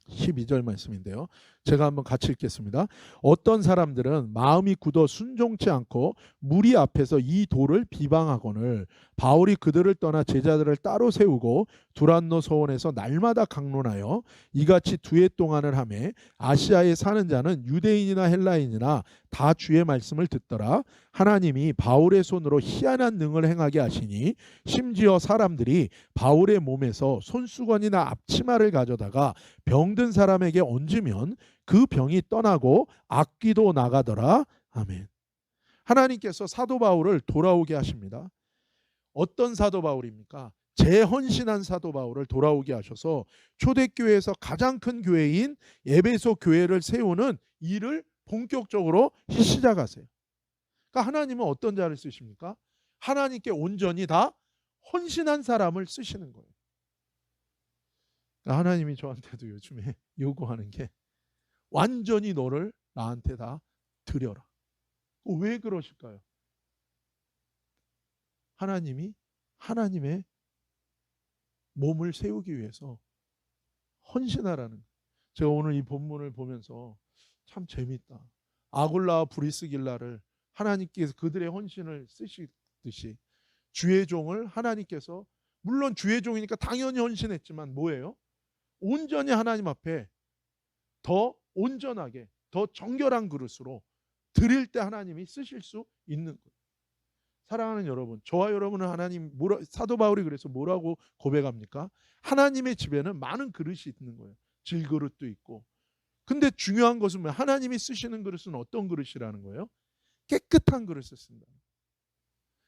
12절 말씀인데요. 제가 한번 같이 읽겠습니다. 어떤 사람들은 마음이 굳어 순종치 않고 무리 앞에서 이 도를 비방하거늘 바울이 그들을 떠나 제자들을 따로 세우고 두란노 서원에서 날마다 강론하여 이같이 두 해 동안을 하매 아시아에 사는 자는 유대인이나 헬라인이나 다 주의 말씀을 듣더라. 하나님이 바울의 손으로 희한한 능을 행하게 하시니 심지어 사람들이 바울의 몸에서 손수건이나 앞치마를 가져다가 병든 사람에게 얹으면 그 병이 떠나고 악귀도 나가더라. 아멘. 하나님께서 사도 바울을 돌아오게 하십니다. 어떤 사도 바울입니까? 재헌신한 사도 바울을 돌아오게 하셔서 초대교회에서 가장 큰 교회인 에베소 교회를 세우는 일을 본격적으로 시작하세요. 그러니까 하나님은 어떤 자를 쓰십니까? 하나님께 온전히 다 헌신한 사람을 쓰시는 거예요. 그러니까 하나님이 저한테도 요즘에 요구하는 게 완전히 너를 나한테 다 드려라. 왜 그러실까요? 하나님이 하나님의 몸을 세우기 위해서 헌신하라는 거예요. 제가 오늘 이 본문을 보면서 참 재밌다. 아굴라와 브리스길라를 하나님께서 그들의 헌신을 쓰시듯이 주의 종을 하나님께서 물론 주의 종이니까 당연히 헌신했지만 뭐예요? 온전히 하나님 앞에 더 온전하게 더 정결한 그릇으로 드릴 때 하나님이 쓰실 수 있는 거예요. 사랑하는 여러분, 저와 여러분은 하나님 사도 바울이 그래서 뭐라고 고백합니까? 하나님의 집에는 많은 그릇이 있는 거예요. 질그릇도 있고. 근데 중요한 것은 뭐예요? 하나님이 쓰시는 그릇은 어떤 그릇이라는 거예요? 깨끗한 그릇을 쓴다.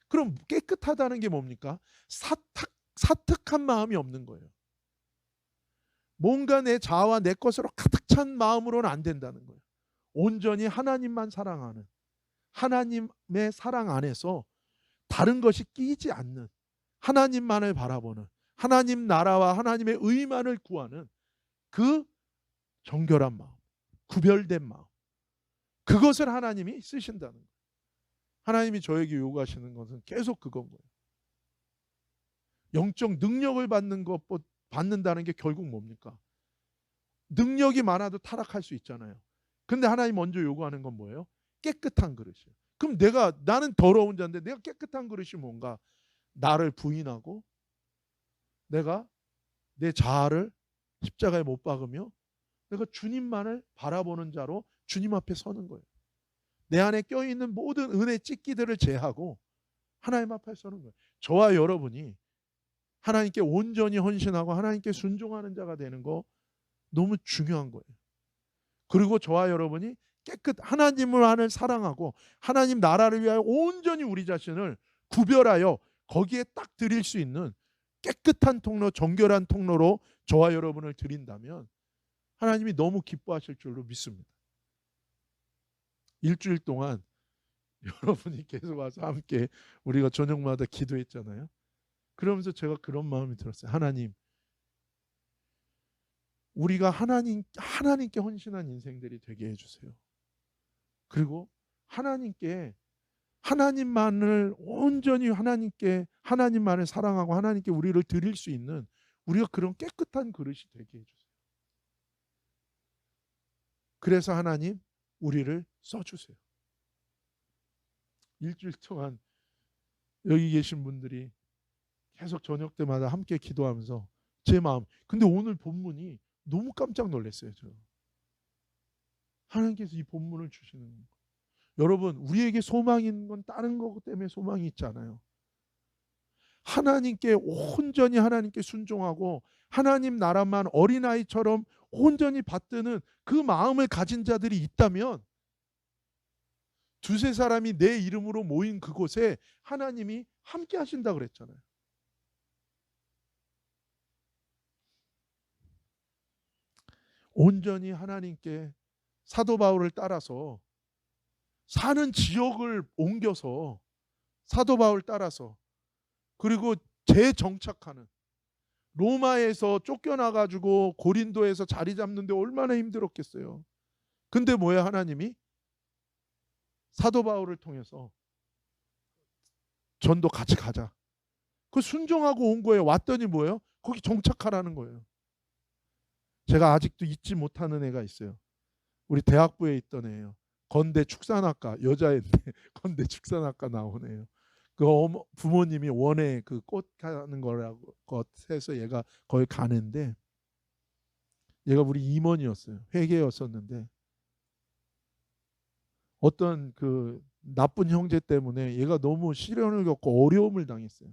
그럼 깨끗하다는 게 뭡니까? 사특한 마음이 없는 거예요. 뭔가 내 자아와 내 것으로 가득 찬 마음으로는 안 된다는 거예요. 온전히 하나님만 사랑하는, 하나님의 사랑 안에서 다른 것이 끼지 않는, 하나님만을 바라보는, 하나님 나라와 하나님의 의만을 구하는 그 정결한 마음, 구별된 마음, 그것을 하나님이 쓰신다는 거예요. 하나님이 저에게 요구하시는 것은 계속 그건 거예요. 영적 능력을 받는다는 게 결국 뭡니까? 능력이 많아도 타락할 수 있잖아요. 근데 하나님 먼저 요구하는 건 뭐예요? 깨끗한 그릇이에요. 그럼 나는 더러운 자인데 내가 깨끗한 그릇이 뭔가? 나를 부인하고 내가 내 자아를 십자가에 못 박으며 내가 주님만을 바라보는 자로 주님 앞에 서는 거예요. 내 안에 껴있는 모든 은혜 찢기들을 제하고 하나님 앞에 서는 거예요. 저와 여러분이 하나님께 온전히 헌신하고 하나님께 순종하는 자가 되는 거 너무 중요한 거예요. 그리고 저와 여러분이 하나님을 사랑하고 하나님 나라를 위하여 온전히 우리 자신을 구별하여 거기에 딱 드릴 수 있는 깨끗한 통로, 정결한 통로로 저와 여러분을 드린다면 하나님이 너무 기뻐하실 줄로 믿습니다. 일주일 동안 여러분이 계속 와서 함께 우리가 저녁마다 기도했잖아요. 그러면서 제가 그런 마음이 들었어요. 하나님, 우리가 하나님께 헌신한 인생들이 되게 해주세요. 그리고 하나님만을 온전히 하나님만을 사랑하고 하나님께 우리를 드릴 수 있는 우리가 그런 깨끗한 그릇이 되게 해주세요. 그래서 하나님, 우리를 써주세요. 일주일 동안 여기 계신 분들이 계속 저녁 때마다 함께 기도하면서 제 마음. 근데 오늘 본문이 너무 깜짝 놀랐어요. 저. 하나님께서 이 본문을 주시는 거. 여러분, 우리에게 소망이 있는 건 다른 것 때문에 소망이 있지 않아요. 하나님께 온전히 하나님께 순종하고 하나님 나라만 어린아이처럼 온전히 받드는 그 마음을 가진 자들이 있다면 두세 사람이 내 이름으로 모인 그곳에 하나님이 함께 하신다 그랬잖아요. 온전히 하나님께 사도 바울을 따라서 사는 지역을 옮겨서 사도 바울 따라서 그리고 재정착하는 로마에서 쫓겨나가지고 고린도에서 자리 잡는데 얼마나 힘들었겠어요. 근데 뭐야 하나님이 사도 바울을 통해서 전도 같이 가자. 그 순종하고 온 거예요. 왔더니 뭐예요? 거기 정착하라는 거예요. 제가 아직도 잊지 못하는 애가 있어요. 우리 대학부에 있던 애예요. 건대 축산학과 여자인데 건대 축산학과 나온 애예요. 그 부모님이 원에 그 꽃 가는 거라고 해서 얘가 거기 가는데 얘가 우리 임원이었어요. 회계였었는데 어떤 그 나쁜 형제 때문에 얘가 너무 시련을 겪고 어려움을 당했어요.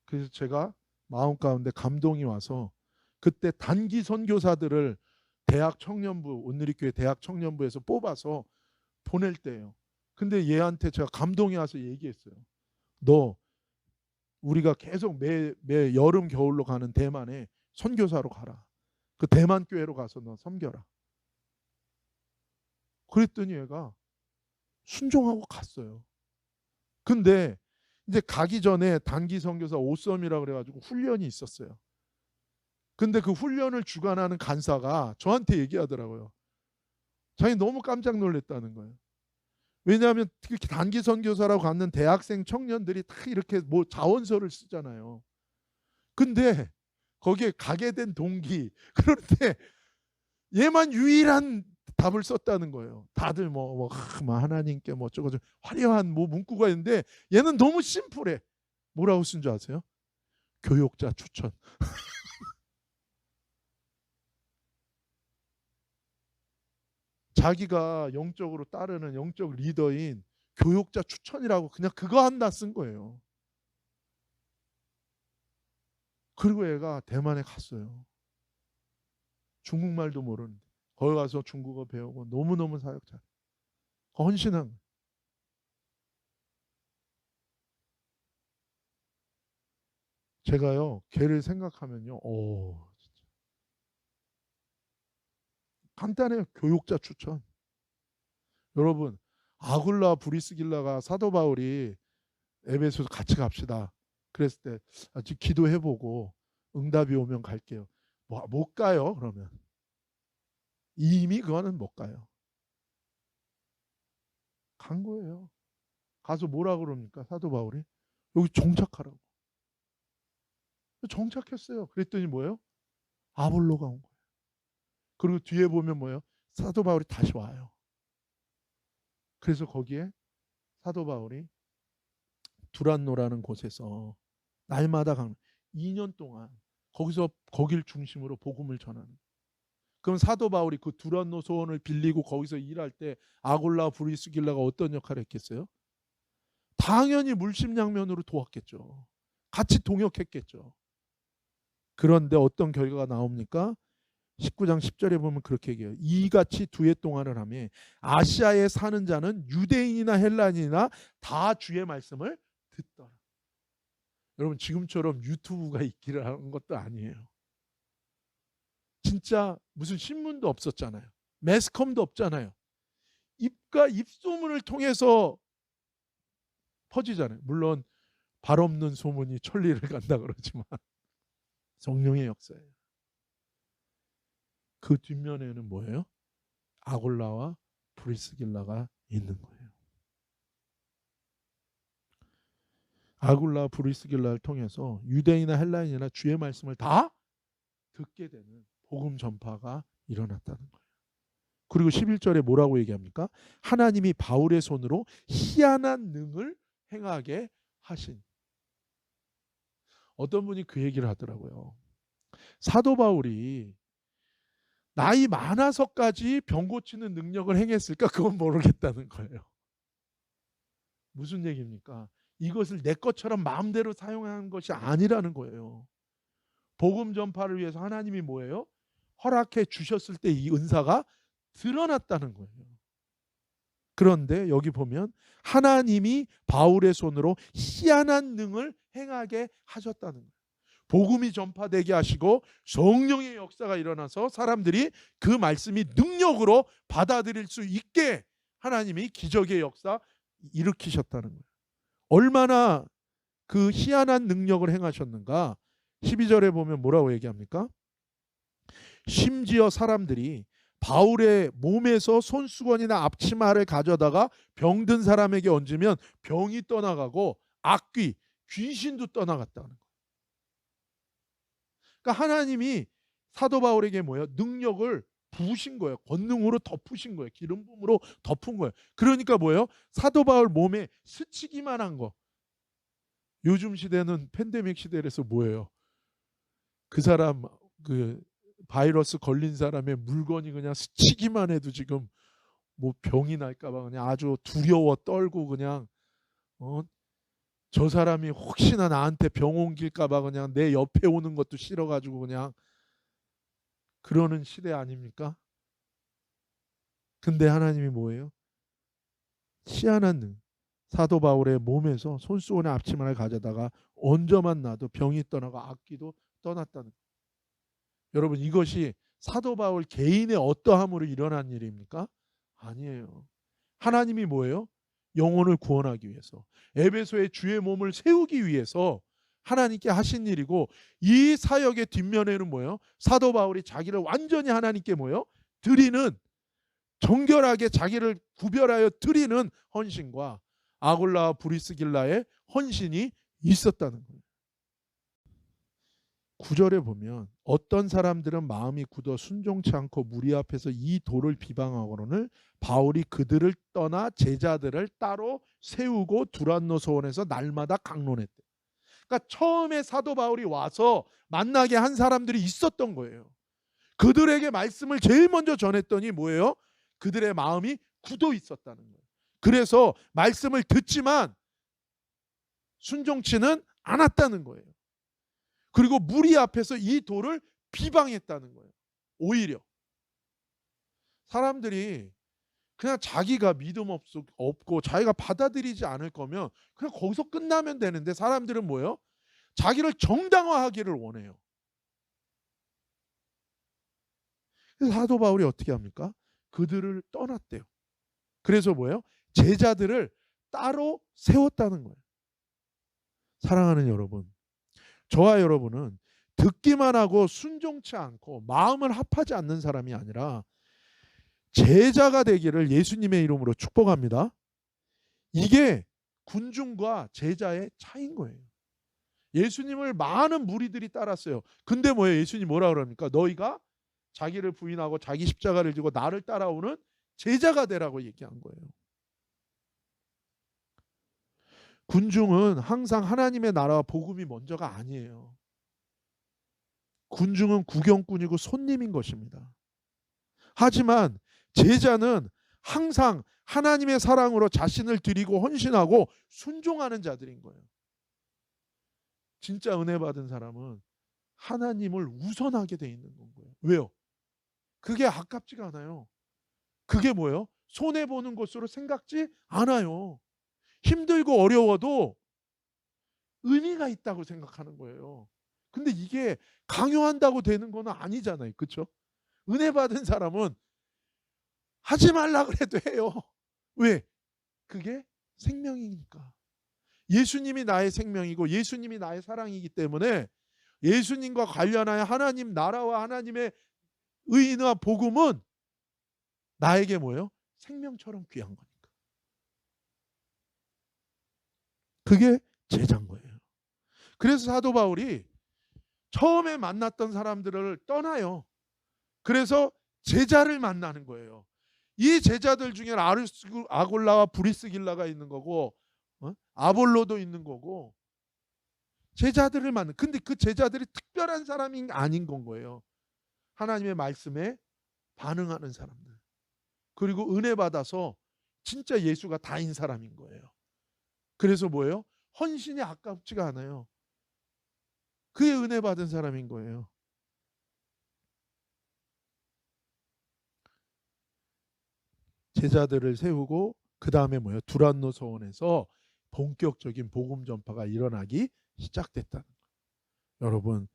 그래서 제가 마음 가운데 감동이 와서 그때 단기 선교사들을 대학 청년부 온누리교회 대학 청년부에서 뽑아서 보낼 때예요. 근데 얘한테 제가 감동이 와서 얘기했어요. 너 우리가 계속 매 여름 겨울로 가는 대만에 선교사로 가라. 그 대만 교회로 가서 너 섬겨라. 그랬더니 얘가 순종하고 갔어요. 근데 이제 가기 전에 단기 선교사 오썸이라 그래가지고 훈련이 있었어요. 근데 그 훈련을 주관하는 간사가 저한테 얘기하더라고요. 자기 너무 깜짝 놀랐다는 거예요. 왜냐하면 특히 단기 선교사라고 갖는 대학생 청년들이 다 이렇게 뭐 자원서를 쓰잖아요. 근데 거기에 가게 된 동기 그런데 얘만 유일한 답을 썼다는 거예요. 다들 뭐 하나님께 뭐 어쩌고 화려한 뭐 문구가 있는데 얘는 너무 심플해. 뭐라고 쓴 줄 아세요? 교역자 추천. 자기가 영적으로 따르는 영적 리더인 교역자 추천이라고 그냥 그거 한다 쓴 거예요. 그리고 얘가 대만에 갔어요. 중국말도 모르는데 거기 가서 중국어 배우고 너무너무 사역 잘 헌신한. 제가요 걔를 생각하면요 진짜 간단해요. 교역자 추천. 여러분 아굴라 브리스길라가 사도 바울이 에베소서 같이 갑시다 그랬을 때 아직 기도해보고 응답이 오면 갈게요. 뭐, 못 가요. 그러면 이미 그거는 못 가요. 간 거예요. 가서 뭐라 그럽니까 사도 바울이? 여기 정착하라고. 정착했어요. 그랬더니 뭐예요? 아볼로가 온 거예요. 그리고 뒤에 보면 뭐예요? 사도 바울이 다시 와요. 그래서 거기에 사도 바울이 두란노라는 곳에서 날마다 2년 동안 거기서 거길 중심으로 복음을 전하는. 그럼 사도 바울이 그 두란노 소원을 빌리고 거기서 일할 때 아골라 브리스길라가 어떤 역할을 했겠어요? 당연히 물심양면으로 도왔겠죠. 같이 동역했겠죠. 그런데 어떤 결과가 나옵니까? 19장 10절에 보면 그렇게 얘기해요. 이같이 두 해 동안을 하며 아시아에 사는 자는 유대인이나 헬라인이나 다 주의 말씀을 듣더라. 여러분 지금처럼 유튜브가 있기를 하는 것도 아니에요. 진짜 무슨 신문도 없었잖아요. 매스컴도 없잖아요. 입과 입소문을 통해서 퍼지잖아요. 물론 발 없는 소문이 천리를 간다 그러지만 성령의 역사예요. 그 뒷면에는 뭐예요? 아골라와 브리스길라가 있는 거예요. 아골라 브리스길라를 통해서 유대인이나 헬라인이나 주의 말씀을 다 듣게 되는 복음 전파가 일어났다는 거예요. 그리고 11절에 뭐라고 얘기합니까? 하나님이 바울의 손으로 희한한 능을 행하게 하신. 어떤 분이 그 얘기를 하더라고요. 사도 바울이 나이 많아서까지 병 고치는 능력을 행했을까? 그건 모르겠다는 거예요. 무슨 얘기입니까? 이것을 내 것처럼 마음대로 사용하는 것이 아니라는 거예요. 복음 전파를 위해서 하나님이 뭐예요? 허락해 주셨을 때 이 은사가 드러났다는 거예요. 그런데 여기 보면 하나님이 바울의 손으로 희한한 능을 행하게 하셨다는 거예요. 복음이 전파되게 하시고 성령의 역사가 일어나서 사람들이 그 말씀이 능력으로 받아들일 수 있게 하나님이 기적의 역사 일으키셨다는 거예요. 얼마나 그 희한한 능력을 행하셨는가? 12절에 보면 뭐라고 얘기합니까? 심지어 사람들이 바울의 몸에서 손수건이나 앞치마를 가져다가 병든 사람에게 얹으면 병이 떠나가고 악귀, 귀신도 떠나갔다는 거예요. 그러니까 하나님이 사도 바울에게 뭐예요? 능력을 부으신 거예요. 권능으로 덮으신 거예요. 기름 부음으로 덮은 거예요. 그러니까 뭐예요? 사도 바울 몸에 스치기만 한 거. 요즘 시대는 팬데믹 시대라서 뭐예요? 그 사람 그 바이러스 걸린 사람의 물건이 그냥 스치기만 해도 지금 뭐 병이 날까봐 그냥 아주 두려워 떨고 그냥 저 사람이 혹시나 나한테 병 옮길까봐 그냥 내 옆에 오는 것도 싫어가지고 그냥 그러는 시대 아닙니까? 근데 하나님이 뭐예요? 희한한 능. 사도 바울의 몸에서 손수건의 앞치마를 가져다가 얹어만 놔도 병이 떠나고 악귀도 떠났다는 거예요. 여러분 이것이 사도 바울 개인의 어떠함으로 일어난 일입니까? 아니에요. 하나님이 뭐예요? 영혼을 구원하기 위해서 에베소의 주의 몸을 세우기 위해서 하나님께 하신 일이고 이 사역의 뒷면에는 뭐예요? 사도 바울이 자기를 완전히 하나님께 뭐예요? 드리는 정결하게 자기를 구별하여 드리는 헌신과 아골라와 브리스길라의 헌신이 있었다는 거예요. 9절에 보면 어떤 사람들은 마음이 굳어 순종치 않고 무리 앞에서 이 도를 비방하고는 바울이 그들을 떠나 제자들을 따로 세우고 두란노 소원에서 날마다 강론했대. 그러니까 처음에 사도 바울이 와서 만나게 한 사람들이 있었던 거예요. 그들에게 말씀을 제일 먼저 전했더니 뭐예요? 그들의 마음이 굳어 있었다는 거예요. 그래서 말씀을 듣지만 순종치는 않았다는 거예요. 그리고 무리 앞에서 이 도를 비방했다는 거예요. 오히려 사람들이 그냥 자기가 믿음 없고 자기가 받아들이지 않을 거면 그냥 거기서 끝나면 되는데 사람들은 뭐예요? 자기를 정당화하기를 원해요. 그래서 사도 바울이 어떻게 합니까? 그들을 떠났대요. 그래서 뭐예요? 제자들을 따로 세웠다는 거예요. 사랑하는 여러분, 저와 여러분은 듣기만 하고 순종치 않고 마음을 합하지 않는 사람이 아니라 제자가 되기를 예수님의 이름으로 축복합니다. 이게 군중과 제자의 차이인 거예요. 예수님을 많은 무리들이 따랐어요. 근데 뭐예요? 예수님 뭐라 그럽니까? 너희가 자기를 부인하고 자기 십자가를 지고 나를 따라오는 제자가 되라고 얘기한 거예요. 군중은 항상 하나님의 나라와 복음이 먼저가 아니에요. 군중은 구경꾼이고 손님인 것입니다. 하지만 제자는 항상 하나님의 사랑으로 자신을 드리고 헌신하고 순종하는 자들인 거예요. 진짜 은혜 받은 사람은 하나님을 우선하게 돼 있는 건 거예요. 왜요? 그게 아깝지가 않아요. 그게 뭐예요? 손해보는 것으로 생각지 않아요. 힘들고 어려워도 의미가 있다고 생각하는 거예요. 근데 이게 강요한다고 되는 건 아니잖아요. 그렇죠? 은혜 받은 사람은 하지 말라 그래도 해요. 왜? 그게 생명이니까. 예수님이 나의 생명이고 예수님이 나의 사랑이기 때문에 예수님과 관련하여 하나님 나라와 하나님의 의인과 복음은 나에게 뭐예요? 생명처럼 귀한 거니까. 그게 제자인 거예요. 그래서 사도 바울이 처음에 만났던 사람들을 떠나요. 그래서 제자를 만나는 거예요. 이 제자들 중에 아골라와 브리스길라가 있는 거고 아볼로도 있는 거고 제자들을 만나. 근데 그 제자들이 특별한 사람이 아닌 건 거예요. 하나님의 말씀에 반응하는 사람들. 그리고 은혜 받아서 진짜 예수가 다인 사람인 거예요. 그래서 뭐예요? 헌신이 아깝지가 않아요. 그게 은혜 받은 사람인 거예요. 제자들을 세우고 그 다음에 뭐예요? 두란노 서원에서 본격적인 복음 전파가 일어나기 시작됐다는 거예요. 여러분,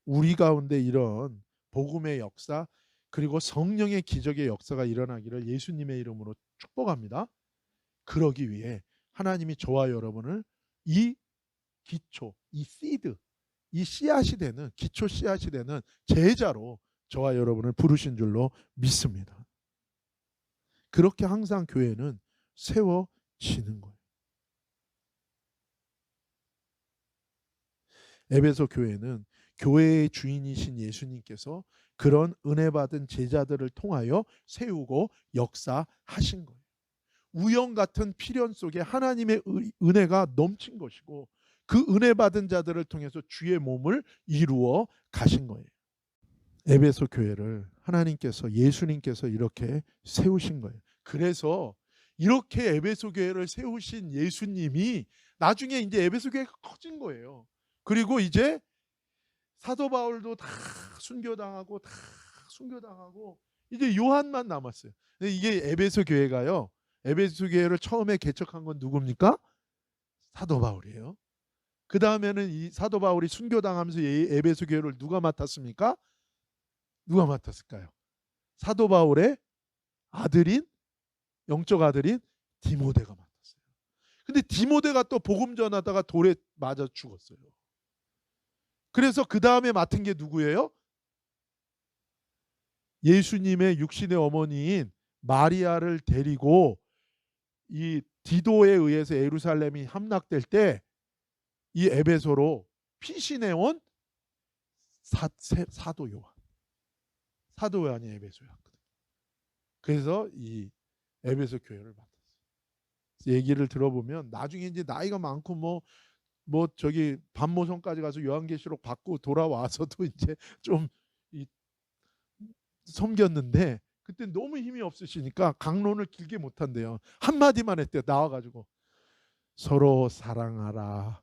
우리 가운데 이런 복음의 역사 그리고 성령의 기적의 역사가 일어나기를 예수님의 이름으로 축복합니다. 그러기 위해 하나님이 저와 여러분을 이 기초, 이 씨드, 이 씨앗이 되는 기초 씨앗이 되는 제자로 저와 여러분을 부르신 줄로 믿습니다. 그렇게 항상 교회는 세워지는 거예요. 에베소 교회는 교회의 주인이신 예수님께서 그런 은혜 받은 제자들을 통하여 세우고 역사하신 거예요. 우영 같은 필연 속에 하나님의 은혜가 넘친 것이고 그 은혜 받은 자들을 통해서 주의 몸을 이루어 가신 거예요. 에베소 교회를 하나님께서 예수님께서 이렇게 세우신 거예요. 그래서 이렇게 에베소 교회를 세우신 예수님이 나중에 이제 에베소 교회가 커진 거예요. 그리고 이제 사도 바울도 다 순교당하고 이제 요한만 남았어요. 근데 이게 에베소 교회가요. 에베소 교회를 처음에 개척한 건 누굽니까? 사도 바울이에요. 그 다음에는 이 사도 바울이 순교당하면서 에베소 교회를 누가 맡았습니까? 누가 맡았을까요? 사도 바울의 아들인 영적 아들인 디모데가 맡았어요. 근데 디모데가 또 복음 전하다가 돌에 맞아 죽었어요. 그래서 그 다음에 맡은 게 누구예요? 예수님의 육신의 어머니인 마리아를 데리고 이 디도에 의해서 예루살렘이 함락될 때 이 에베소로 피신해온 사도 요한. 사도 요한이 에베소였거든요. 그래서 이 에베소 교회를 맡았어요. 얘기를 들어보면 나중에 이제 나이가 많고 뭐 저기 반모성까지 가서 요한계시록 받고 돌아와서도 이제 좀 섬겼는데 그때 너무 힘이 없으시니까 강론을 길게 못 한대요. 한마디만 했대요. 나와가지고 서로 사랑하라.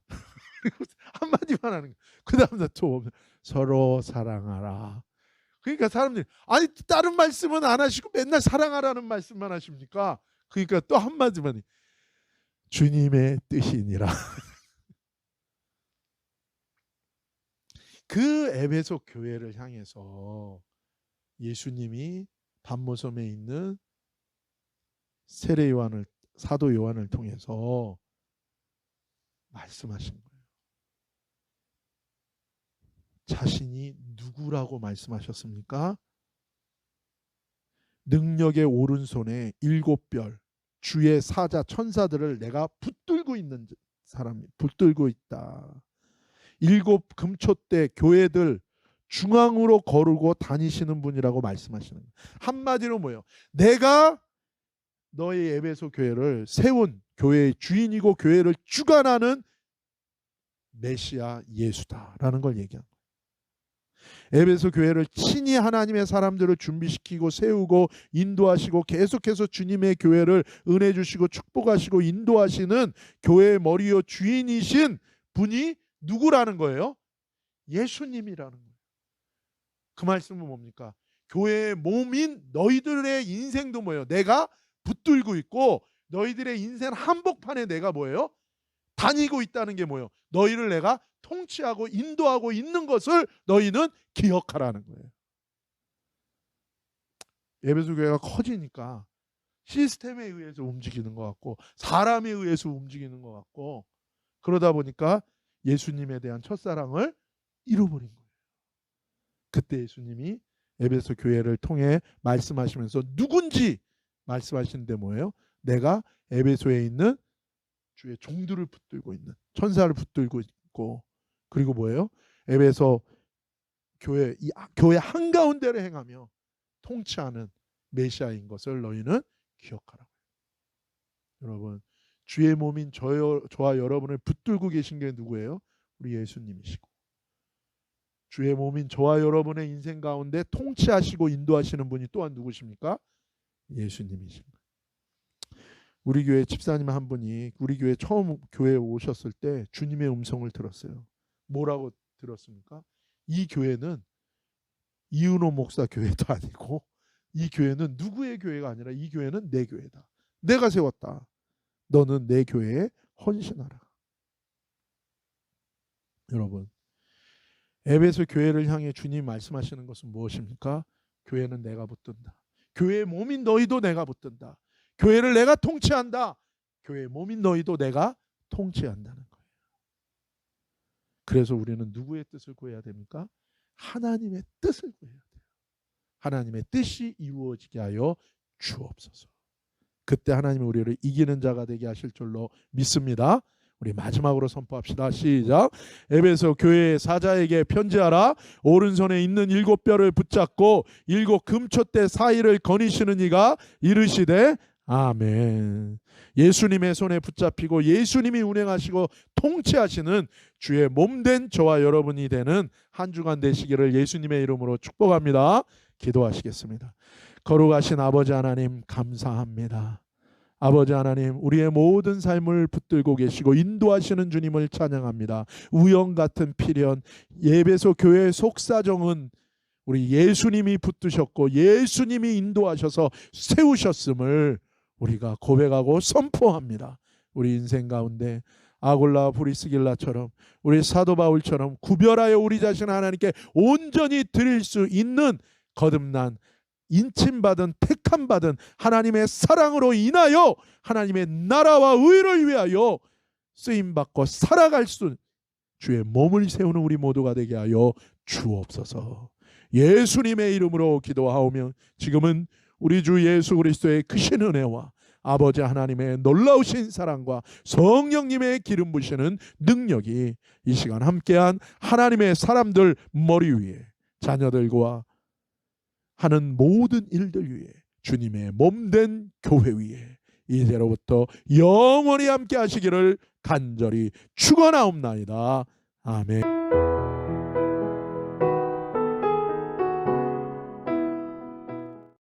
그리고 한마디만 하는 거예요. 그 다음에 또 서로 사랑하라. 그러니까 사람들이 아니 다른 말씀은 안 하시고 맨날 사랑하라는 말씀만 하십니까? 그러니까 또 한마디만 주님의 뜻이니라. 그 에베소 교회를 향해서 예수님이 반모섬에 있는 세례 요한을 사도 요한을 통해서 말씀하신 거예요. 자신이 누구라고 말씀하셨습니까? 능력의 오른손에 7별 주의 사자 천사들을 내가 붙들고 있는 사람이 붙들고 있다. 7 금초대 교회들 중앙으로 거르고 다니시는 분이라고 말씀하시는 거예요. 한마디로 뭐예요? 내가 너희 에베소 교회를 세운 교회의 주인이고 교회를 주관하는 메시아 예수다라는 걸 얘기한 거예요. 에베소 교회를 친히 하나님의 사람들을 준비시키고 세우고 인도하시고 계속해서 주님의 교회를 은혜 주시고 축복하시고 인도하시는 교회의 머리요 주인이신 분이 누구라는 거예요? 예수님이라는 거예요. 그 말씀은 뭡니까? 교회의 몸인 너희들의 인생도 뭐예요? 내가 붙들고 있고 너희들의 인생 한복판에 내가 뭐예요? 다니고 있다는 게 뭐예요? 너희를 내가 통치하고 인도하고 있는 것을 너희는 기억하라는 거예요. 에베소 교회가 커지니까 시스템에 의해서 움직이는 것 같고 사람에 의해서 움직이는 것 같고 그러다 보니까 예수님에 대한 첫사랑을 잃어버린 거예요. 그때 예수님이 에베소 교회를 통해 말씀하시면서 누군지 말씀하시는데 뭐예요? 내가 에베소에 있는 주의 종들을 붙들고 있는 천사를 붙들고 있고 그리고 뭐예요? 에베소 교회 교회 한가운데를 행하며 통치하는 메시아인 것을 너희는 기억하라고. 여러분 주의 몸인 저와 여러분을 붙들고 계신 게 누구예요? 우리 예수님이시고 주의 몸인 저와 여러분의 인생 가운데 통치하시고 인도하시는 분이 또한 누구십니까? 예수님이십니다. 우리 교회 집사님 한 분이 우리 교회 처음 교회에 오셨을 때 주님의 음성을 들었어요. 뭐라고 들었습니까? 이 교회는 이은호 목사 교회도 아니고 이 교회는 누구의 교회가 아니라 이 교회는 내 교회다. 내가 세웠다. 너는 내 교회에 헌신하라. 여러분 에베소 교회를 향해 주님 말씀하시는 것은 무엇입니까? 교회는 내가 붙든다. 교회의 몸인 너희도 내가 붙든다. 교회를 내가 통치한다. 교회의 몸인 너희도 내가 통치한다는 거예요. 그래서 우리는 누구의 뜻을 구해야 됩니까? 하나님의 뜻을 구해야 돼요. 하나님의 뜻이 이루어지게 하여 주옵소서. 그때 하나님이 우리를 이기는 자가 되게 하실 줄로 믿습니다. 우리 마지막으로 선포합시다. 시작. 에베소 교회의 사자에게 편지하라. 오른손에 있는 7뼈를 붙잡고 7 금촛대 사이를 거니시는 이가 이르시되 아멘. 예수님의 손에 붙잡히고 예수님이 운행하시고 통치하시는 주의 몸된 저와 여러분이 되는 한 주간 되시기를 예수님의 이름으로 축복합니다. 기도하시겠습니다. 거룩하신 아버지 하나님 감사합니다. 아버지 하나님 우리의 모든 삶을 붙들고 계시고 인도하시는 주님을 찬양합니다. 우영 같은 필연 에베소 교회의 속사정은 우리 예수님이 붙드셨고 예수님이 인도하셔서 세우셨음을 우리가 고백하고 선포합니다. 우리 인생 가운데 아골라 브리스길라처럼 우리 사도 바울처럼 구별하여 우리 자신을 하나님께 온전히 드릴 수 있는 거듭난 인침받은 택함받은 하나님의 사랑으로 인하여 하나님의 나라와 의를 위하여 쓰임받고 살아갈 수 주의 몸을 세우는 우리 모두가 되게 하여 주옵소서. 예수님의 이름으로 기도하오며 지금은 우리 주 예수 그리스도의 크신 은혜와 아버지 하나님의 놀라우신 사랑과 성령님의 기름 부시는 능력이 이 시간 함께한 하나님의 사람들 머리 위에 자녀들과 하는 모든 일들 위에 주님의 몸된 교회 위에 이제로부터 영원히 함께 하시기를 간절히 축원하옵나이다. 아멘.